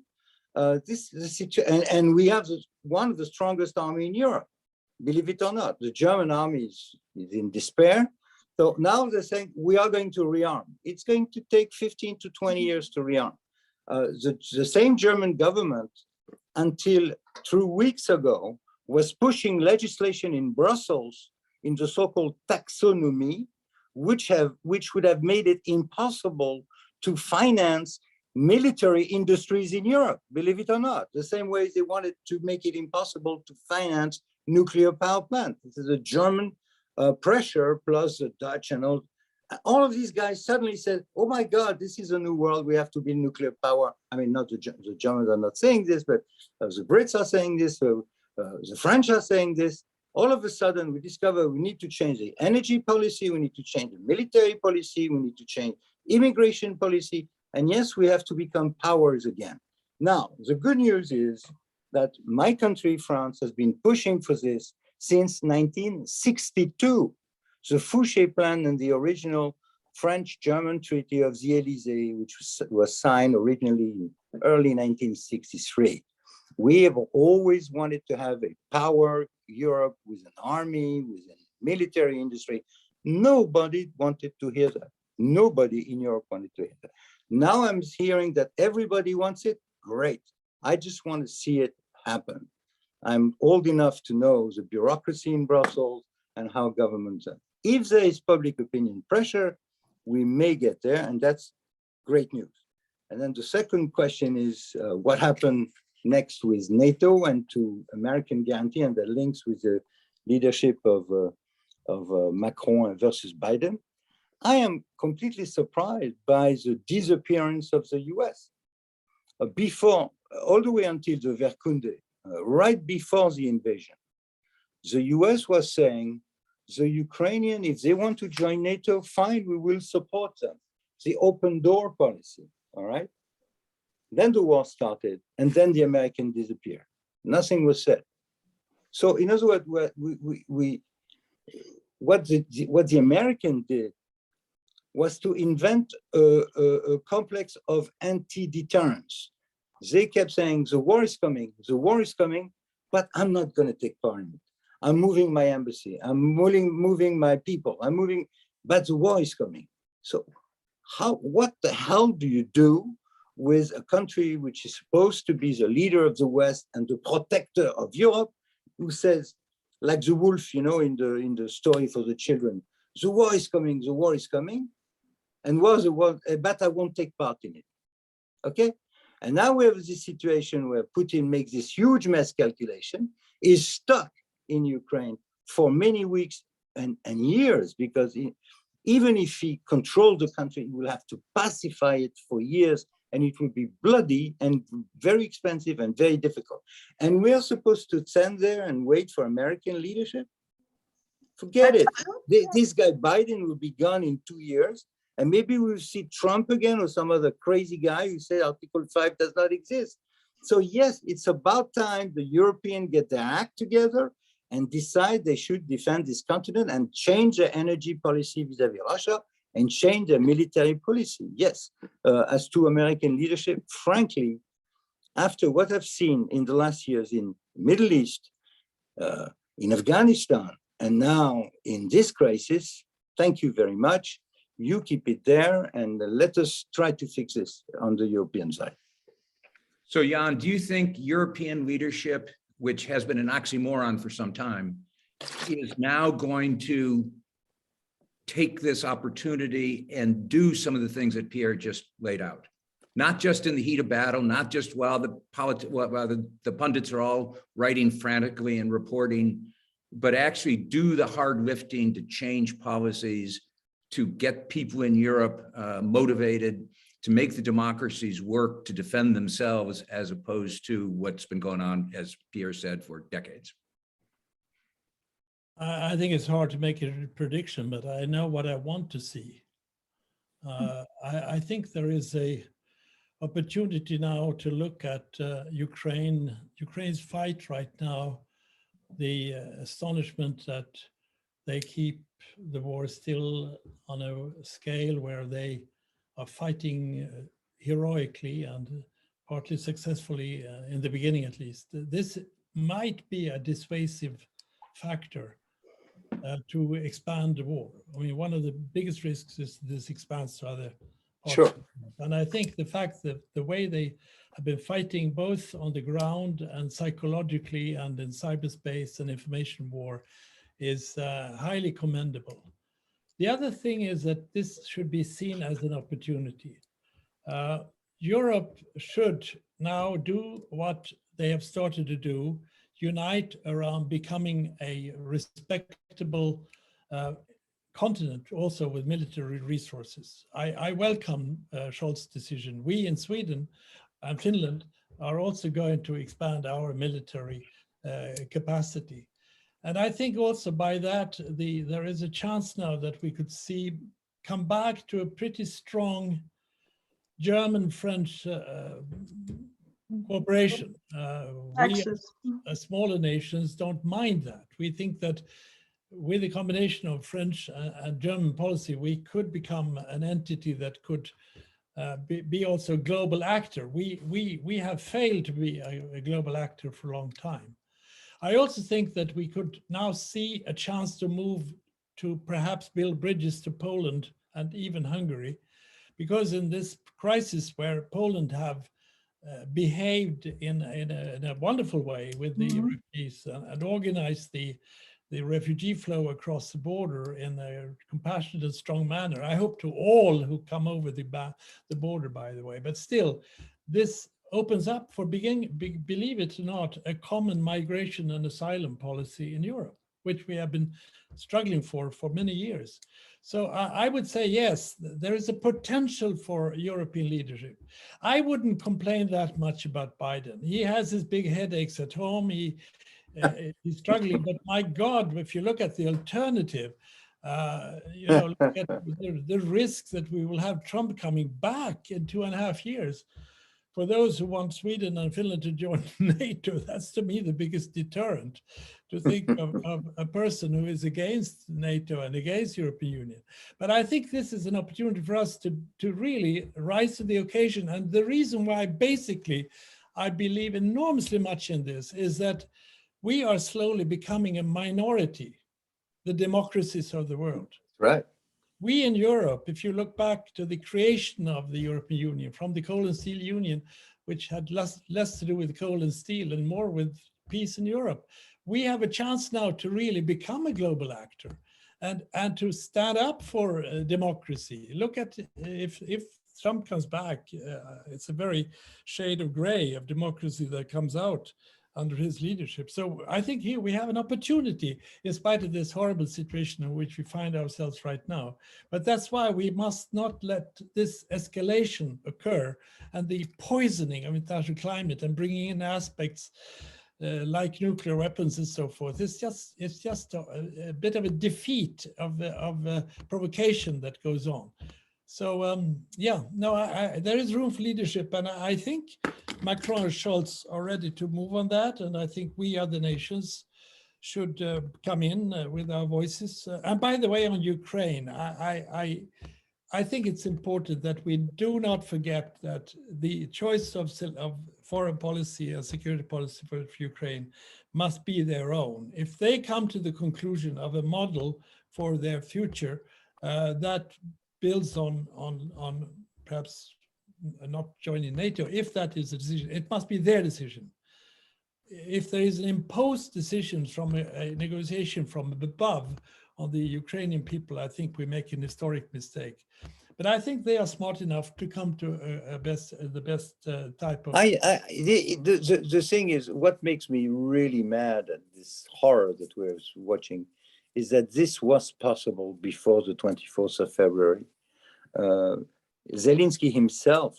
And we have one of the strongest army in Europe, believe it or not. The German army is in despair. So now they're saying we are going to rearm. It's going to take 15 to 20 years to rearm. The same German government, until 2 weeks ago, was pushing legislation in Brussels in the so-called taxonomy, which would have made it impossible to finance military industries in Europe, believe it or not. The same way they wanted to make it impossible to finance nuclear power plants. This is a German pressure plus the Dutch and all of these guys suddenly said, oh my God, this is a new world. We have to build nuclear power. I mean, not the Germans are not saying this, but the Brits are saying this, the French are saying this. All of a sudden, we discover we need to change the energy policy, we need to change the military policy, we need to change immigration policy. And yes, we have to become powers again. Now, the good news is that my country, France, has been pushing for this since 1962. The Fouché Plan and the original French-German Treaty of the Élysée, which was signed originally in early 1963. We have always wanted to have a power Europe with an army, with a military industry. Nobody wanted to hear that. Nobody in Europe wanted to hear that. Now I'm hearing that everybody wants it. Great. I just want to see it happen. I'm old enough to know the bureaucracy in Brussels and how governments are. If there is public opinion pressure, we may get there, and that's great news. And then the second question is what happened next with NATO and to American guarantee and the links with the leadership of Macron versus Biden, I am completely surprised by the disappearance of the US. Before, all the way until the Verkunde, right before the invasion, the US was saying, the Ukrainian, if they want to join NATO, fine, we will support them. The open door policy, all right? Then the war started, and then the American disappeared. Nothing was said. So in other words, what the American did was to invent a complex of anti-deterrence. They kept saying, the war is coming, but I'm not going to take part in it. I'm moving my embassy, I'm moving my people, but the war is coming. So what the hell do you do with a country which is supposed to be the leader of the West and the protector of Europe, who says, like the wolf, you know, in the story for the children, the war is coming, and but I won't take part in it. Okay? And now we have this situation where Putin makes this huge mass calculation, is stuck in Ukraine for many weeks and years, because even if he controlled the country, he will have to pacify it for years, and it will be bloody and very expensive and very difficult. And we are supposed to stand there and wait for American leadership? Forget it. This guy Biden will be gone in 2 years, and maybe we'll see Trump again or some other crazy guy who said Article 5 does not exist. So yes, it's about time the Europeans get their act together and decide they should defend this continent and change their energy policy vis-à-vis Russia and change their military policy. Yes, as to American leadership, frankly, after what I've seen in the last years in Middle East, in Afghanistan, and now in this crisis, thank you very much. You keep it there, and let us try to fix this on the European side. So Jan, do you think European leadership, which has been an oxymoron for some time, is now going to take this opportunity and do some of the things that Pierre just laid out? Not just in the heat of battle, not just while the pundits are all writing frantically and reporting, but actually do the hard lifting to change policies, to get people in Europe motivated, to make the democracies work to defend themselves, as opposed to what's been going on, as Pierre said, for decades. I think it's hard to make a prediction, but I know what I want to see. I think there is a opportunity now to look at Ukraine's fight right now, the astonishment that they keep the war still on a scale where they are fighting heroically and partly successfully in the beginning, at least. This might be a dissuasive factor to expand the war. I mean, one of the biggest risks is this expands to other parts. Sure. And I think the fact that the way they have been fighting both on the ground and psychologically and in cyberspace and information war is highly commendable. The other thing is that this should be seen as an opportunity. Europe should now do what they have started to do, unite around becoming a respectable continent, also with military resources. I welcome Scholz's decision. We in Sweden and Finland are also going to expand our military capacity. And I think also by that, there is a chance now that we could come back to a pretty strong German-French cooperation. We, as smaller nations, don't mind that. We think that with a combination of French and German policy, we could become an entity that could be also a global actor. We have failed to be a global actor for a long time. I also think that we could now see a chance to move to perhaps build bridges to Poland and even Hungary, because in this crisis where Poland have behaved in a wonderful way with the refugees and organized the refugee flow across the border in a compassionate and strong manner. I hope to all who come over the border, by the way, but still, this opens up for, believe it or not, a common migration and asylum policy in Europe. which we have been struggling for many years. So I would say, yes, there is a potential for European leadership. I wouldn't complain that much about Biden. He has his big headaches at home. He's struggling, but my God, if you look at the alternative, look at the risks that we will have Trump coming back in 2.5 years. For those who want Sweden and Finland to join NATO, that's to me the biggest deterrent, to think of a person who is against NATO and against European Union. But I think this is an opportunity for us to really rise to the occasion. And the reason why basically I believe enormously much in this is that we are slowly becoming a minority, the democracies of the world. Right. We in Europe, if you look back to the creation of the European Union from the Coal and Steel Union, which had less to do with coal and steel and more with peace in Europe, we have a chance now to really become a global actor and to stand up for democracy. Look at if Trump comes back, it's a very shade of gray of democracy that comes out under his leadership. So I think here we have an opportunity in spite of this horrible situation in which we find ourselves right now. But that's why we must not let this escalation occur and the poisoning of international climate and bringing in aspects like nuclear weapons and so forth. It's just a bit of a defeat of provocation that goes on. So there is room for leadership, and I think Macron and Scholz are ready to move on that, and I think we other nations should come in with our voices. And by the way, on Ukraine, I think it's important that we do not forget that the choice of foreign policy and security policy for Ukraine must be their own. If they come to the conclusion of a model for their future that builds on perhaps not joining NATO, if that is a decision, it must be their decision. If there is an imposed decision from a negotiation from above on the Ukrainian people, I think we make an historic mistake. But I think they are smart enough to come to the best type of. The thing is, what makes me really mad at this horror that we're watching is that this was possible before the 24th of February. Zelensky himself,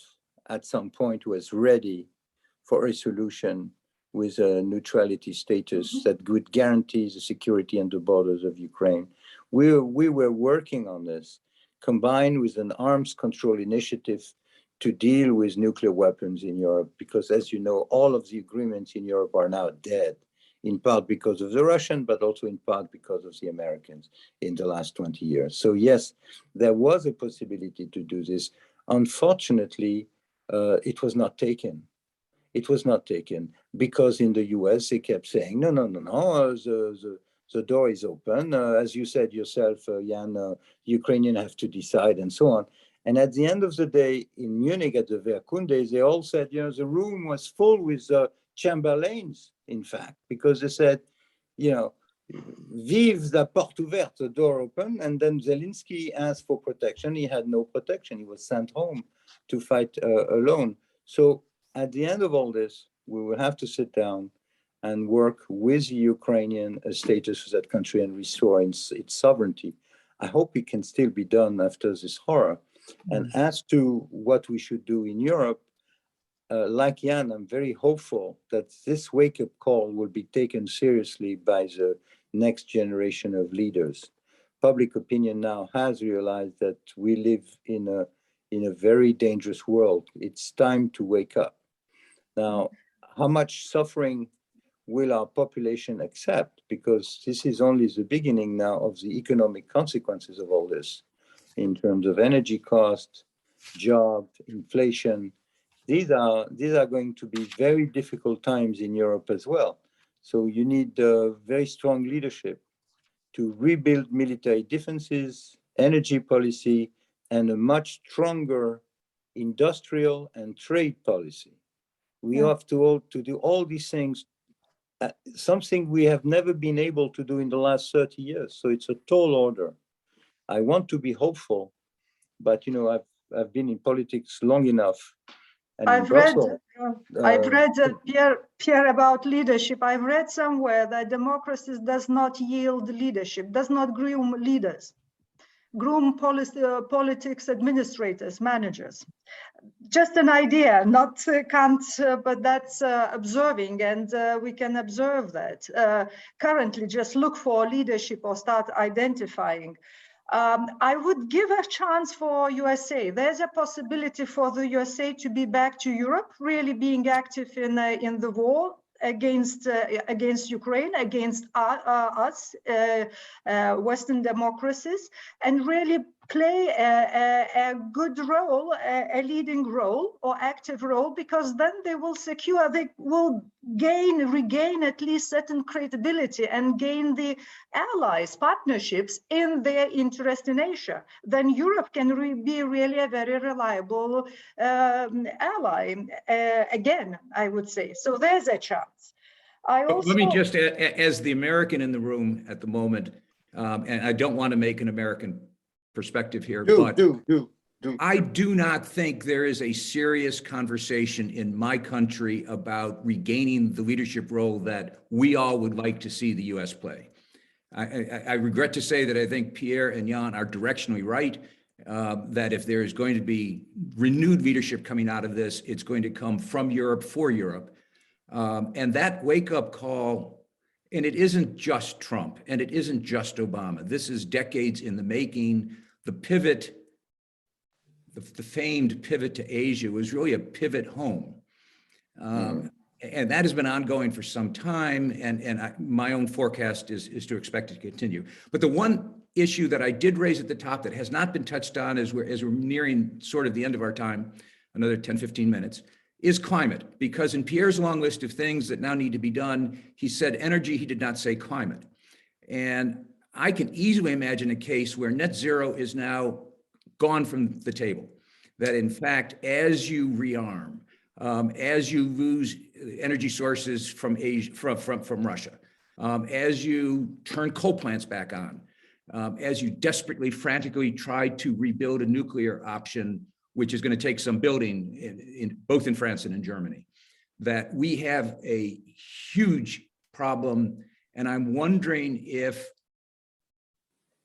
at some point, was ready for a solution with a neutrality status that would guarantee the security and the borders of Ukraine. We were working on this, combined with an arms control initiative to deal with nuclear weapons in Europe, because as you know, all of the agreements in Europe are now dead, in part because of the Russian, but also in part because of the Americans in the last 20 years. So yes, there was a possibility to do this. Unfortunately, it was not taken. It was not taken because in the US, they kept saying, no, the door is open. As you said yourself, Jan, Ukrainians have to decide and so on. And at the end of the day, in Munich at the Wehrkunde, they all said, the room was full with Chamberlains, in fact, because they said, vive la porte ouverte, the door open. And then Zelensky asked for protection. He had no protection. He was sent home to fight alone. So at the end of all this, we will have to sit down and work with the Ukrainian status of that country and restore its sovereignty. I hope it can still be done after this horror. And as to what we should do in Europe, like Jan, I'm very hopeful that this wake-up call will be taken seriously by the next generation of leaders. Public opinion now has realized that we live in a very dangerous world. It's time to wake up. Now, how much suffering will our population accept? Because this is only the beginning now of the economic consequences of all this in terms of energy costs, job, inflation. These are going to be very difficult times in Europe as well. So you need very strong leadership to rebuild military defenses, energy policy, and a much stronger industrial and trade policy. We have to do all these things, something we have never been able to do in the last 30 years. So it's a tall order. I want to be hopeful, but I've been in politics long enough, And I've in Brussels, read Pierre about leadership. I've read somewhere that democracy does not yield leadership, does not groom leaders, groom politics administrators, managers. Just an idea, not can't, but that's observing, and we can observe that. Currently, just look for leadership or start identifying. I would give a chance for USA. There's a possibility for the USA to be back to Europe, really being active in the war against Ukraine, against us, Western democracies, and really play a good role, a leading role or active role, because then they will regain at least certain credibility and gain the allies, partnerships in their interest in Asia. Then Europe can be really a very reliable ally, again, I would say. So there's a chance. Let me just, as the American in the room at the moment, and I don't want to make an American perspective here, but I do not think there is a serious conversation in my country about regaining the leadership role that we all would like to see the US play. I regret to say that I think Pierre and Jan are directionally right, that if there is going to be renewed leadership coming out of this, it's going to come from Europe for Europe. And that wake-up call, and it isn't just Trump, and it isn't just Obama. This is decades in the making. The pivot, the famed pivot to Asia was really a pivot home. And that has been ongoing for some time, and my own forecast is to expect it to continue. But the one issue that I did raise at the top that has not been touched on as we're nearing sort of the end of our time, another 10, 15 minutes, is climate. Because in Pierre's long list of things that now need to be done, he said energy, he did not say climate. And I can easily imagine a case where net zero is now gone from the table. That in fact, as you rearm, as you lose energy sources from Asia, from Russia, as you turn coal plants back on, as you desperately, frantically try to rebuild a nuclear option, which is going to take some building both in France and in Germany, that we have a huge problem. And I'm wondering if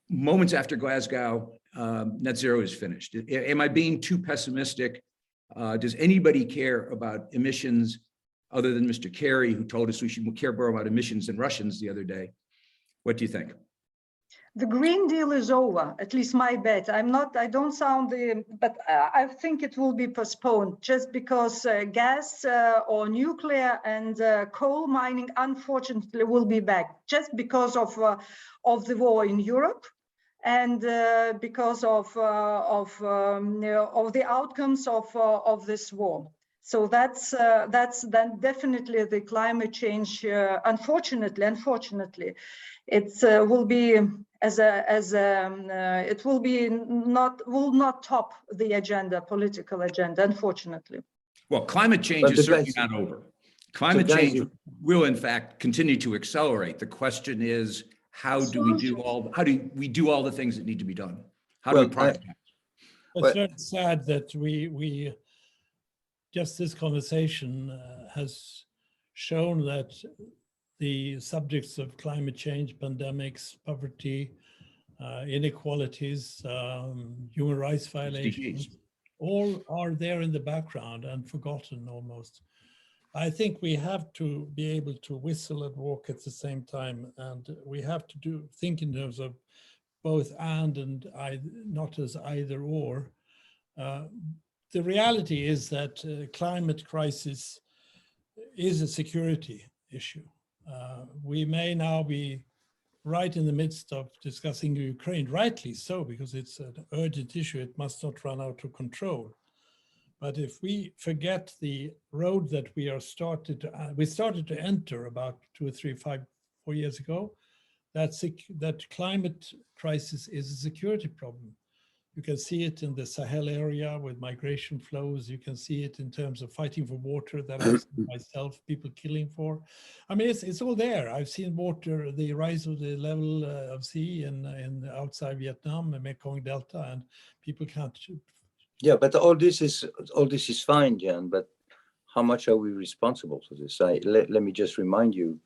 moments after Glasgow, net zero is finished. Am I being too pessimistic? Does anybody care about emissions other than Mr. Kerry, who told us we should care more about emissions than Russians the other day? What do you think? The Green Deal is over, at least my bet. I don't sound but I think it will be postponed just because gas or nuclear and coal mining, unfortunately, will be back just because of the war in Europe and because of the outcomes of this war. So that's then definitely the climate change. Unfortunately, it will be it will not top the agenda, political agenda, unfortunately. Well, climate change is certainly not over. Climate change will, in fact, continue to accelerate. The question is, how do we do all the things that need to be done? How do we prioritize? It's very sad that we just this conversation has shown that the subjects of climate change, pandemics, poverty, inequalities, human rights violations, all are there in the background and forgotten almost. I think we have to be able to whistle and walk at the same time, and we have to think in terms of both and not as either or. The reality is that climate crisis is a security issue. We may now be right in the midst of discussing Ukraine, rightly so, because it's an urgent issue. It must not run out of control. But if we forget the road that we started to enter about 2 or 3, 5, 4 years ago, that climate crisis is a security problem. You can see it in the Sahel area with migration flows. You can see it in terms of fighting for water that I've seen myself, people killing for. I mean, it's all there. I've seen water, the rise of the level of sea in outside Vietnam, the Mekong Delta, and people can't Yeah, but all this is fine, Jan, but how much are we responsible for this? Let me just remind you,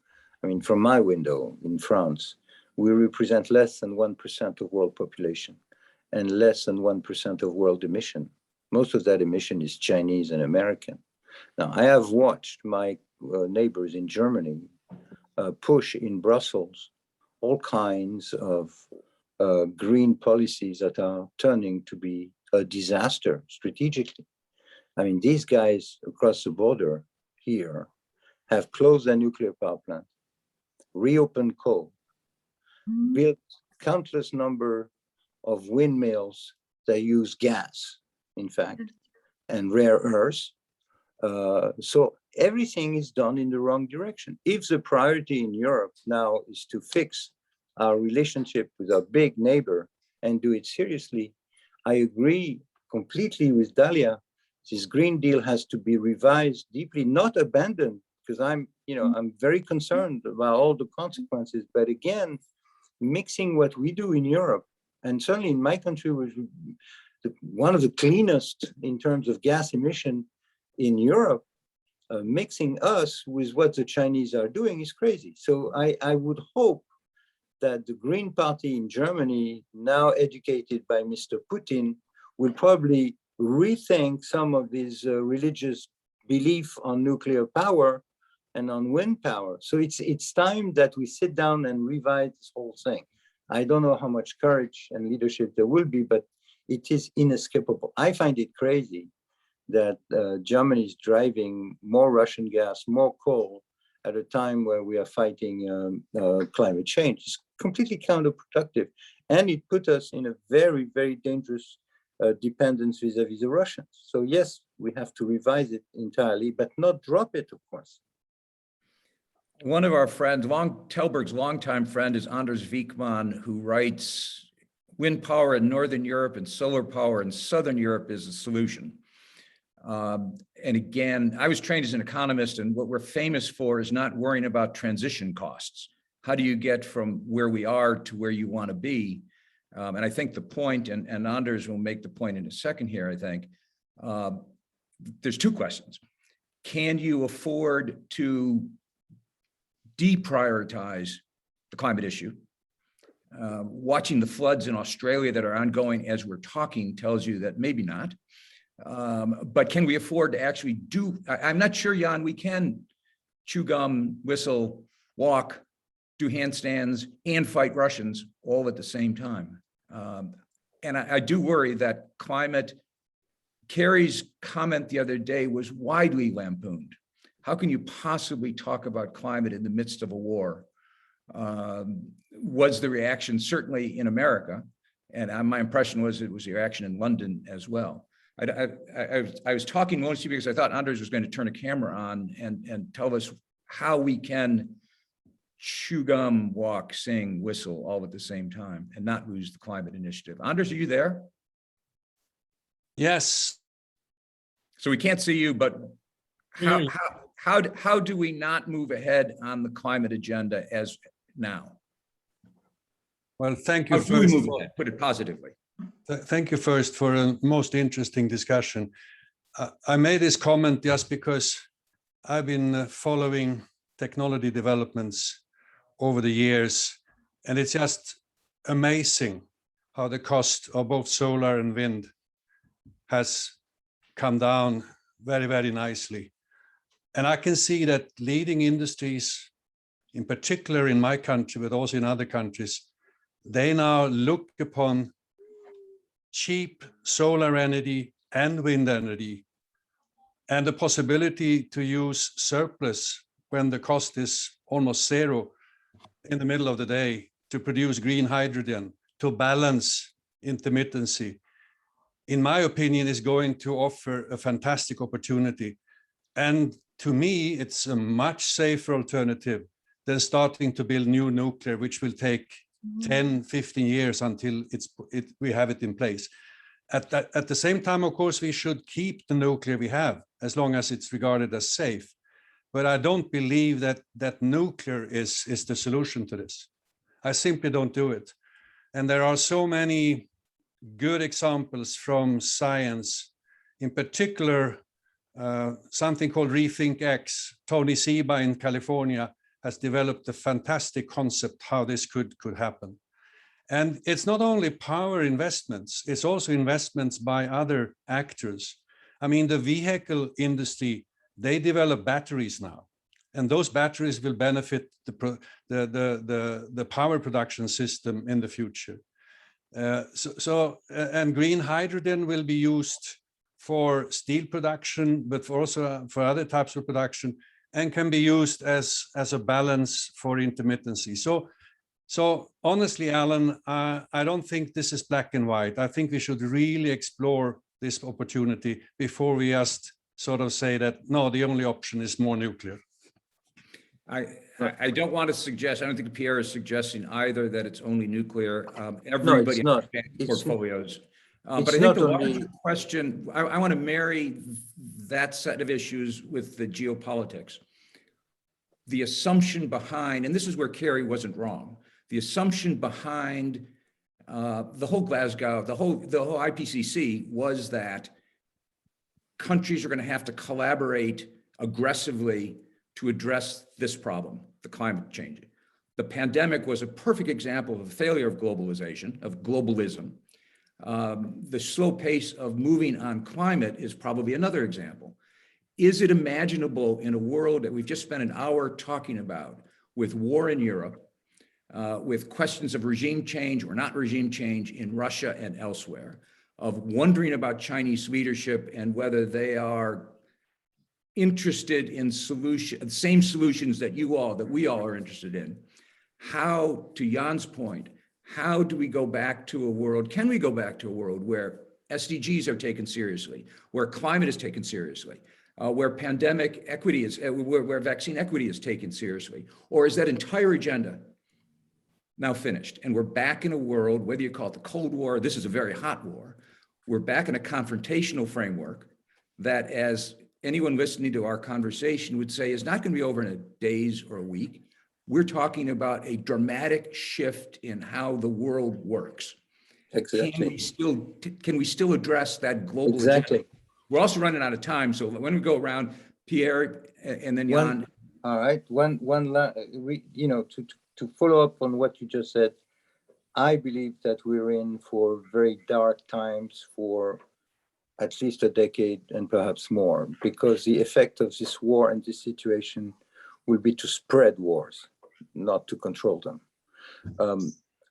I mean, from my window in France, we represent less than 1% of world population and less than 1% of world emission. Most of that emission is Chinese and American. Now, I have watched my neighbors in Germany push in Brussels all kinds of green policies that are turning to be a disaster strategically. I mean, these guys across the border here have closed their nuclear power plant, reopened coal, built countless number of windmills that use gas, in fact, and rare earths. So everything is done in the wrong direction. If the priority in Europe now is to fix our relationship with our big neighbor and do it seriously, I agree completely with Dalia. This Green Deal has to be revised deeply, not abandoned, because I'm very concerned about all the consequences. But again, mixing what we do in Europe, and certainly in my country, was one of the cleanest in terms of gas emission in Europe, mixing us with what the Chinese are doing is crazy. So I would hope that the Green Party in Germany, now educated by Mr. Putin, will probably rethink some of these religious belief on nuclear power and on wind power. So it's time that we sit down and revise this whole thing. I don't know how much courage and leadership there will be, but it is inescapable. I find it crazy that Germany is driving more Russian gas, more coal at a time where we are fighting climate change. It's completely counterproductive. And it put us in a very, very dangerous dependence vis-a-vis the Russians. So yes, we have to revise it entirely, but not drop it, of course. One of our friends, Tällberg's longtime friend, is Anders Wijkman, who writes, wind power in Northern Europe and solar power in Southern Europe is the solution. And again, I was trained as an economist, and what we're famous for is not worrying about transition costs. How do you get from where we are to where you want to be? And I think the point, and Anders will make the point in a second here, I think, there's two questions. Can you afford to deprioritize the climate issue? Watching the floods in Australia that are ongoing as we're talking tells you that maybe not. But can we afford to actually do, I'm not sure, Jan, we can chew gum, whistle, walk, do handstands, and fight Russians all at the same time. And I do worry that climate, Kerry's comment the other day was widely lampooned. How can you possibly talk about climate in the midst of a war? Was the reaction certainly in America, and my impression was it was the reaction in London as well. I was talking mostly because I thought Anders was going to turn a camera on and tell us how we can chew gum, walk, sing, whistle all at the same time and not lose the climate initiative. Anders, are you there? Yes. So we can't see you, but how do we not move ahead on the climate agenda as now? Well, thank you How do we first. move ahead? Put it positively. Thank you first for a most interesting discussion. I made this comment just because I've been following technology developments over the years, and it's just amazing how the cost of both solar and wind has come down very, very nicely. And I can see that leading industries, in particular in my country, but also in other countries, they now look upon cheap solar energy and wind energy and the possibility to use surplus when the cost is almost zero in the middle of the day to produce green hydrogen, to balance intermittency, in my opinion, is going to offer a fantastic opportunity. And to me, it's a much safer alternative than starting to build new nuclear, which will take 10, 15 years until we have it in place. At the same time, of course, we should keep the nuclear we have as long as it's regarded as safe. But I don't believe that nuclear is the solution to this. I simply don't do it. And there are so many good examples from science, in particular, something called Rethink X. Tony Seba in California has developed a fantastic concept how this could happen. And it's not only power investments, it's also investments by other actors. I mean, the vehicle industry, they develop batteries now, and those batteries will benefit the power production system in the future. And green hydrogen will be used for steel production, but also for other types of production, and can be used as a balance for intermittency. So honestly, Alan, I don't think this is black and white. I think we should really explore this opportunity before we just sort of say that, no, the only option is more nuclear. I don't want to suggest, I don't think Pierre is suggesting either that it's only nuclear. No, Everybody it's not. has portfolios. But I it's think not the only- larger question, I want to marry that set of issues with the geopolitics. The assumption behind, and this is where Kerry wasn't wrong, the assumption behind the whole Glasgow, the whole IPCC was that countries are going to have to collaborate aggressively to address this problem, the climate change. The pandemic was a perfect example of a failure of globalization, of globalism. The slow pace of moving on climate is probably another example. Is it imaginable in a world that we've just spent an hour talking about, with war in Europe, with questions of regime change or not regime change in Russia and elsewhere, of wondering about Chinese leadership and whether they are interested in same solutions that we all are interested in? How, to Jan's point, how do we go back to a world, can we go back to a world where SDGs are taken seriously, where climate is taken seriously, where pandemic equity is, where vaccine equity is taken seriously? Or is that entire agenda now finished? And we're back in a world, whether you call it the Cold War, this is a very hot war, we're back in a confrontational framework that, as anyone listening to our conversation would say, is not going to be over in a days or a week. We're talking about a dramatic shift in how the world works. Exactly. Can we still address that global Exactly. agenda? We're also running out of time, so when we go around, Pierre and then Jan. All right. To follow up on what you just said, I believe that we're in for very dark times for at least a decade and perhaps more, because the effect of this war and this situation will be to spread wars, not to control them.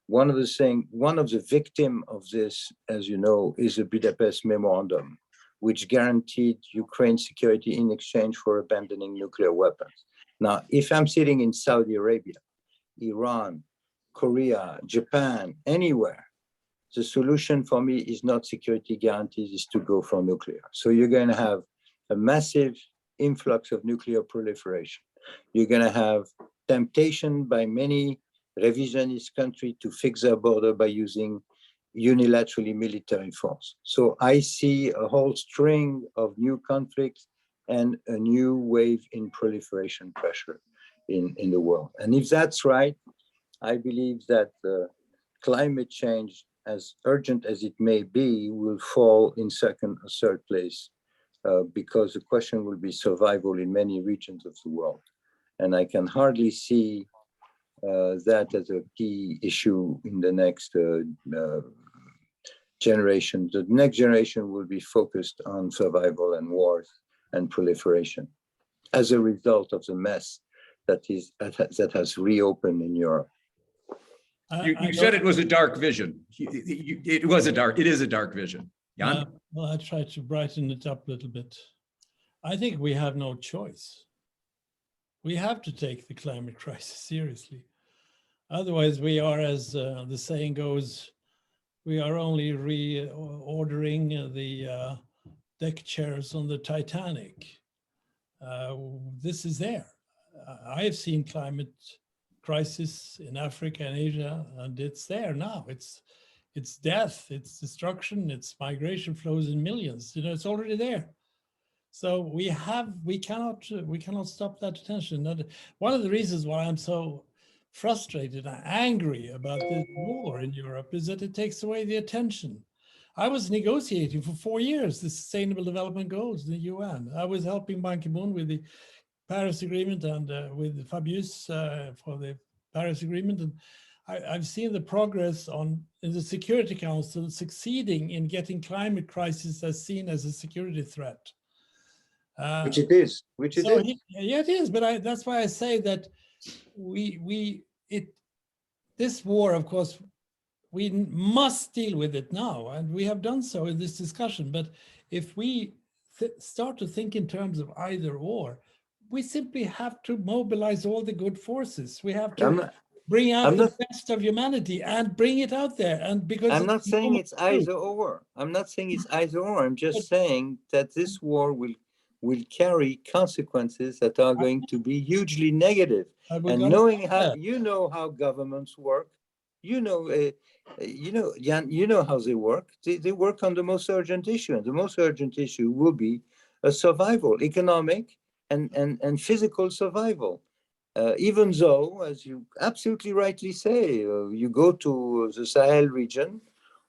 One of the victims of this, as you know, is the Budapest Memorandum, which guaranteed Ukraine security in exchange for abandoning nuclear weapons. Now, if I'm sitting in Saudi Arabia, Iran, Korea, Japan, anywhere, the solution for me is not security guarantees, is to go for nuclear. So you're going to have a massive influx of nuclear proliferation. You're going to have temptation by many revisionist countries to fix their border by using unilaterally military force. So I see a whole string of new conflicts and a new wave in proliferation pressure in the world. And if that's right, I believe that climate change, as urgent as it may be, will fall in second or third place because the question will be survival in many regions of the world. And I can hardly see that as a key issue in the next generation. The next generation will be focused on survival and wars and proliferation as a result of the mess that has reopened in Europe. You said it was a dark vision. It is a dark vision. Jan? Well, I try to brighten it up a little bit. I think we have no choice. We have to take the climate crisis seriously. Otherwise, we are, as the saying goes, we are only reordering the deck chairs on the Titanic. This is there. I have seen climate crisis in Africa and Asia, and it's there now. It's death, it's destruction, it's migration flows in millions. You know, it's already there. So we cannot stop that attention. One of the reasons why I'm so frustrated and angry about this war in Europe is that it takes away the attention. I was negotiating for 4 years the Sustainable Development Goals in the UN. I was helping Ban Ki-moon with the Paris Agreement and with Fabius for the Paris Agreement. And I've seen the progress in the Security Council succeeding in getting climate crisis as seen as a security threat. Which it is. Yeah, it is. But that's why I say that this war, of course, we must deal with it now, and we have done so in this discussion. But if we start to think in terms of either or, we simply have to mobilize all the good forces. We have to bring out the best of humanity and bring it out there. And because I'm not saying it's either or. I'm not saying it's either or. I'm just saying that this war will carry consequences that are going to be hugely negative. And knowing how you know how governments work, Jan, you know how they work. They work on the most urgent issue, and the most urgent issue will be a survival, economic and physical survival. Even though, as you absolutely rightly say, you go to the Sahel region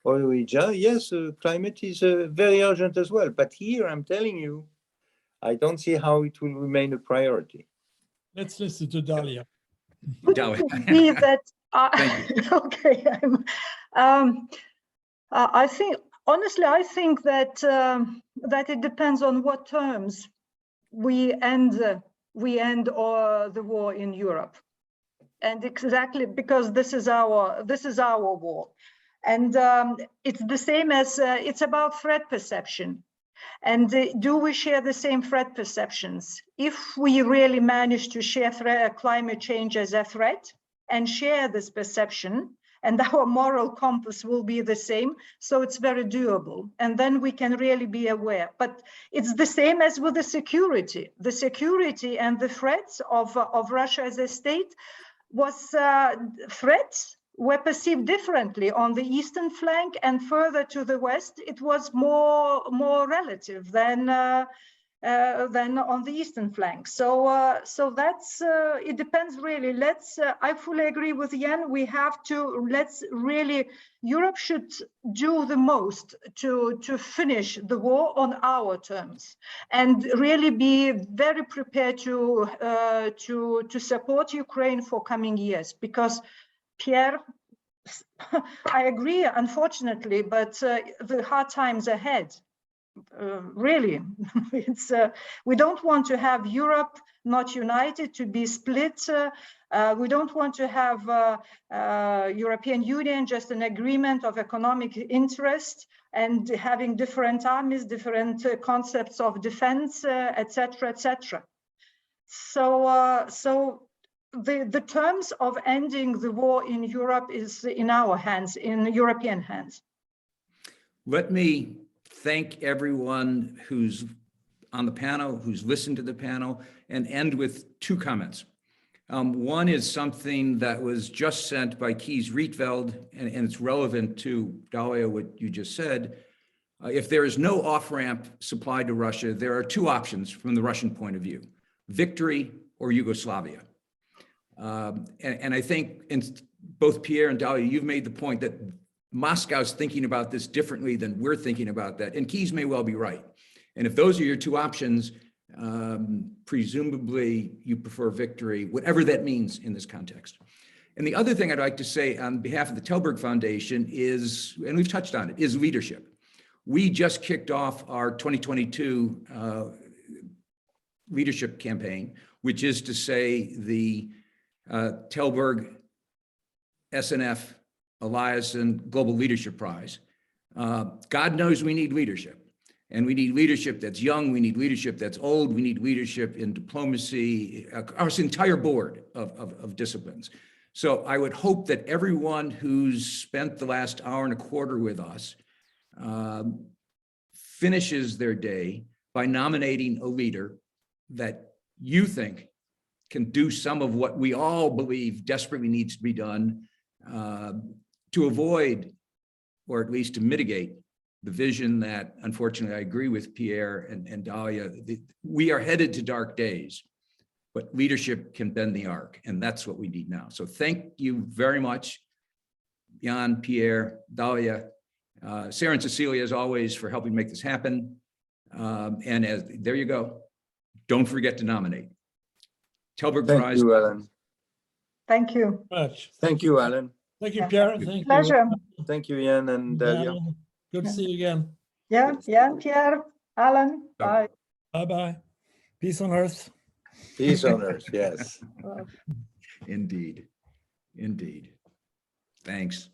or region, yes, climate is very urgent as well. But here, I'm telling you, I don't see how it will remain a priority. Let's listen to Dalia. Dalia. Be that, okay. I think, honestly, I think that that it depends on what terms we end the war in Europe, and exactly because this is our war, and it's the same as it's about threat perception. And do we share the same threat perceptions? If we really manage to share climate change as a threat and share this perception, and our moral compass will be the same, so it's very doable. And then we can really be aware. But it's the same as with the security. The security and the threats of Russia as a state threats were perceived differently on the eastern flank, and further to the west, it was more relative than on the eastern flank. So that's it depends really. I fully agree with Jan. We have to Europe should do the most to finish the war on our terms, and really be very prepared to support Ukraine for coming years, because Pierre, I agree, unfortunately, but the hard times ahead. Really, we don't want to have Europe not united, to be split. We don't want to have European Union just an agreement of economic interest and having different armies, different concepts of defense, etc., etc. So the terms of ending the war in Europe is in our hands, in European hands. Let me thank everyone who's on the panel, who's listened to the panel, and end with two comments. One is something that was just sent by Kees Rietveld, and it's relevant to, Dalia, what you just said. If there is no off-ramp supplied to Russia, there are two options from the Russian point of view: victory or Yugoslavia. And I think both Pierre and Dalia, you've made the point that Moscow's thinking about this differently than we're thinking about that. And Kees may well be right. And if those are your two options, presumably you prefer victory, whatever that means in this context. And the other thing I'd like to say on behalf of the Tällberg Foundation is, and we've touched on it, is leadership. We just kicked off our 2022 leadership campaign, which is to say the Tällberg SNF Eliasson Global Leadership Prize. God knows we need leadership, and we need leadership that's young, we need leadership that's old, we need leadership in diplomacy, our entire board of disciplines. So I would hope that everyone who's spent the last hour and a quarter with us finishes their day by nominating a leader that you think can do some of what we all believe desperately needs to be done to avoid, or at least to mitigate, the vision that, unfortunately, I agree with Pierre and Dalia, we are headed to dark days, but leadership can bend the arc, and that's what we need now. So thank you very much, Jan, Pierre, Dalia, Sarah and Cecilia, as always, for helping make this happen. And there you go. Don't forget to nominate. Tällberg Thank Prize. you, Alan. Thank you. Much. Thank you, Alan. Thank you, Yeah. Pierre. Thank Pleasure. Thank you, Jan and you. Dalia. Good to see you again. Yeah, Pierre, Alan, bye. Bye-bye. Peace on earth. Peace on earth, yes. Indeed. Indeed. Thanks.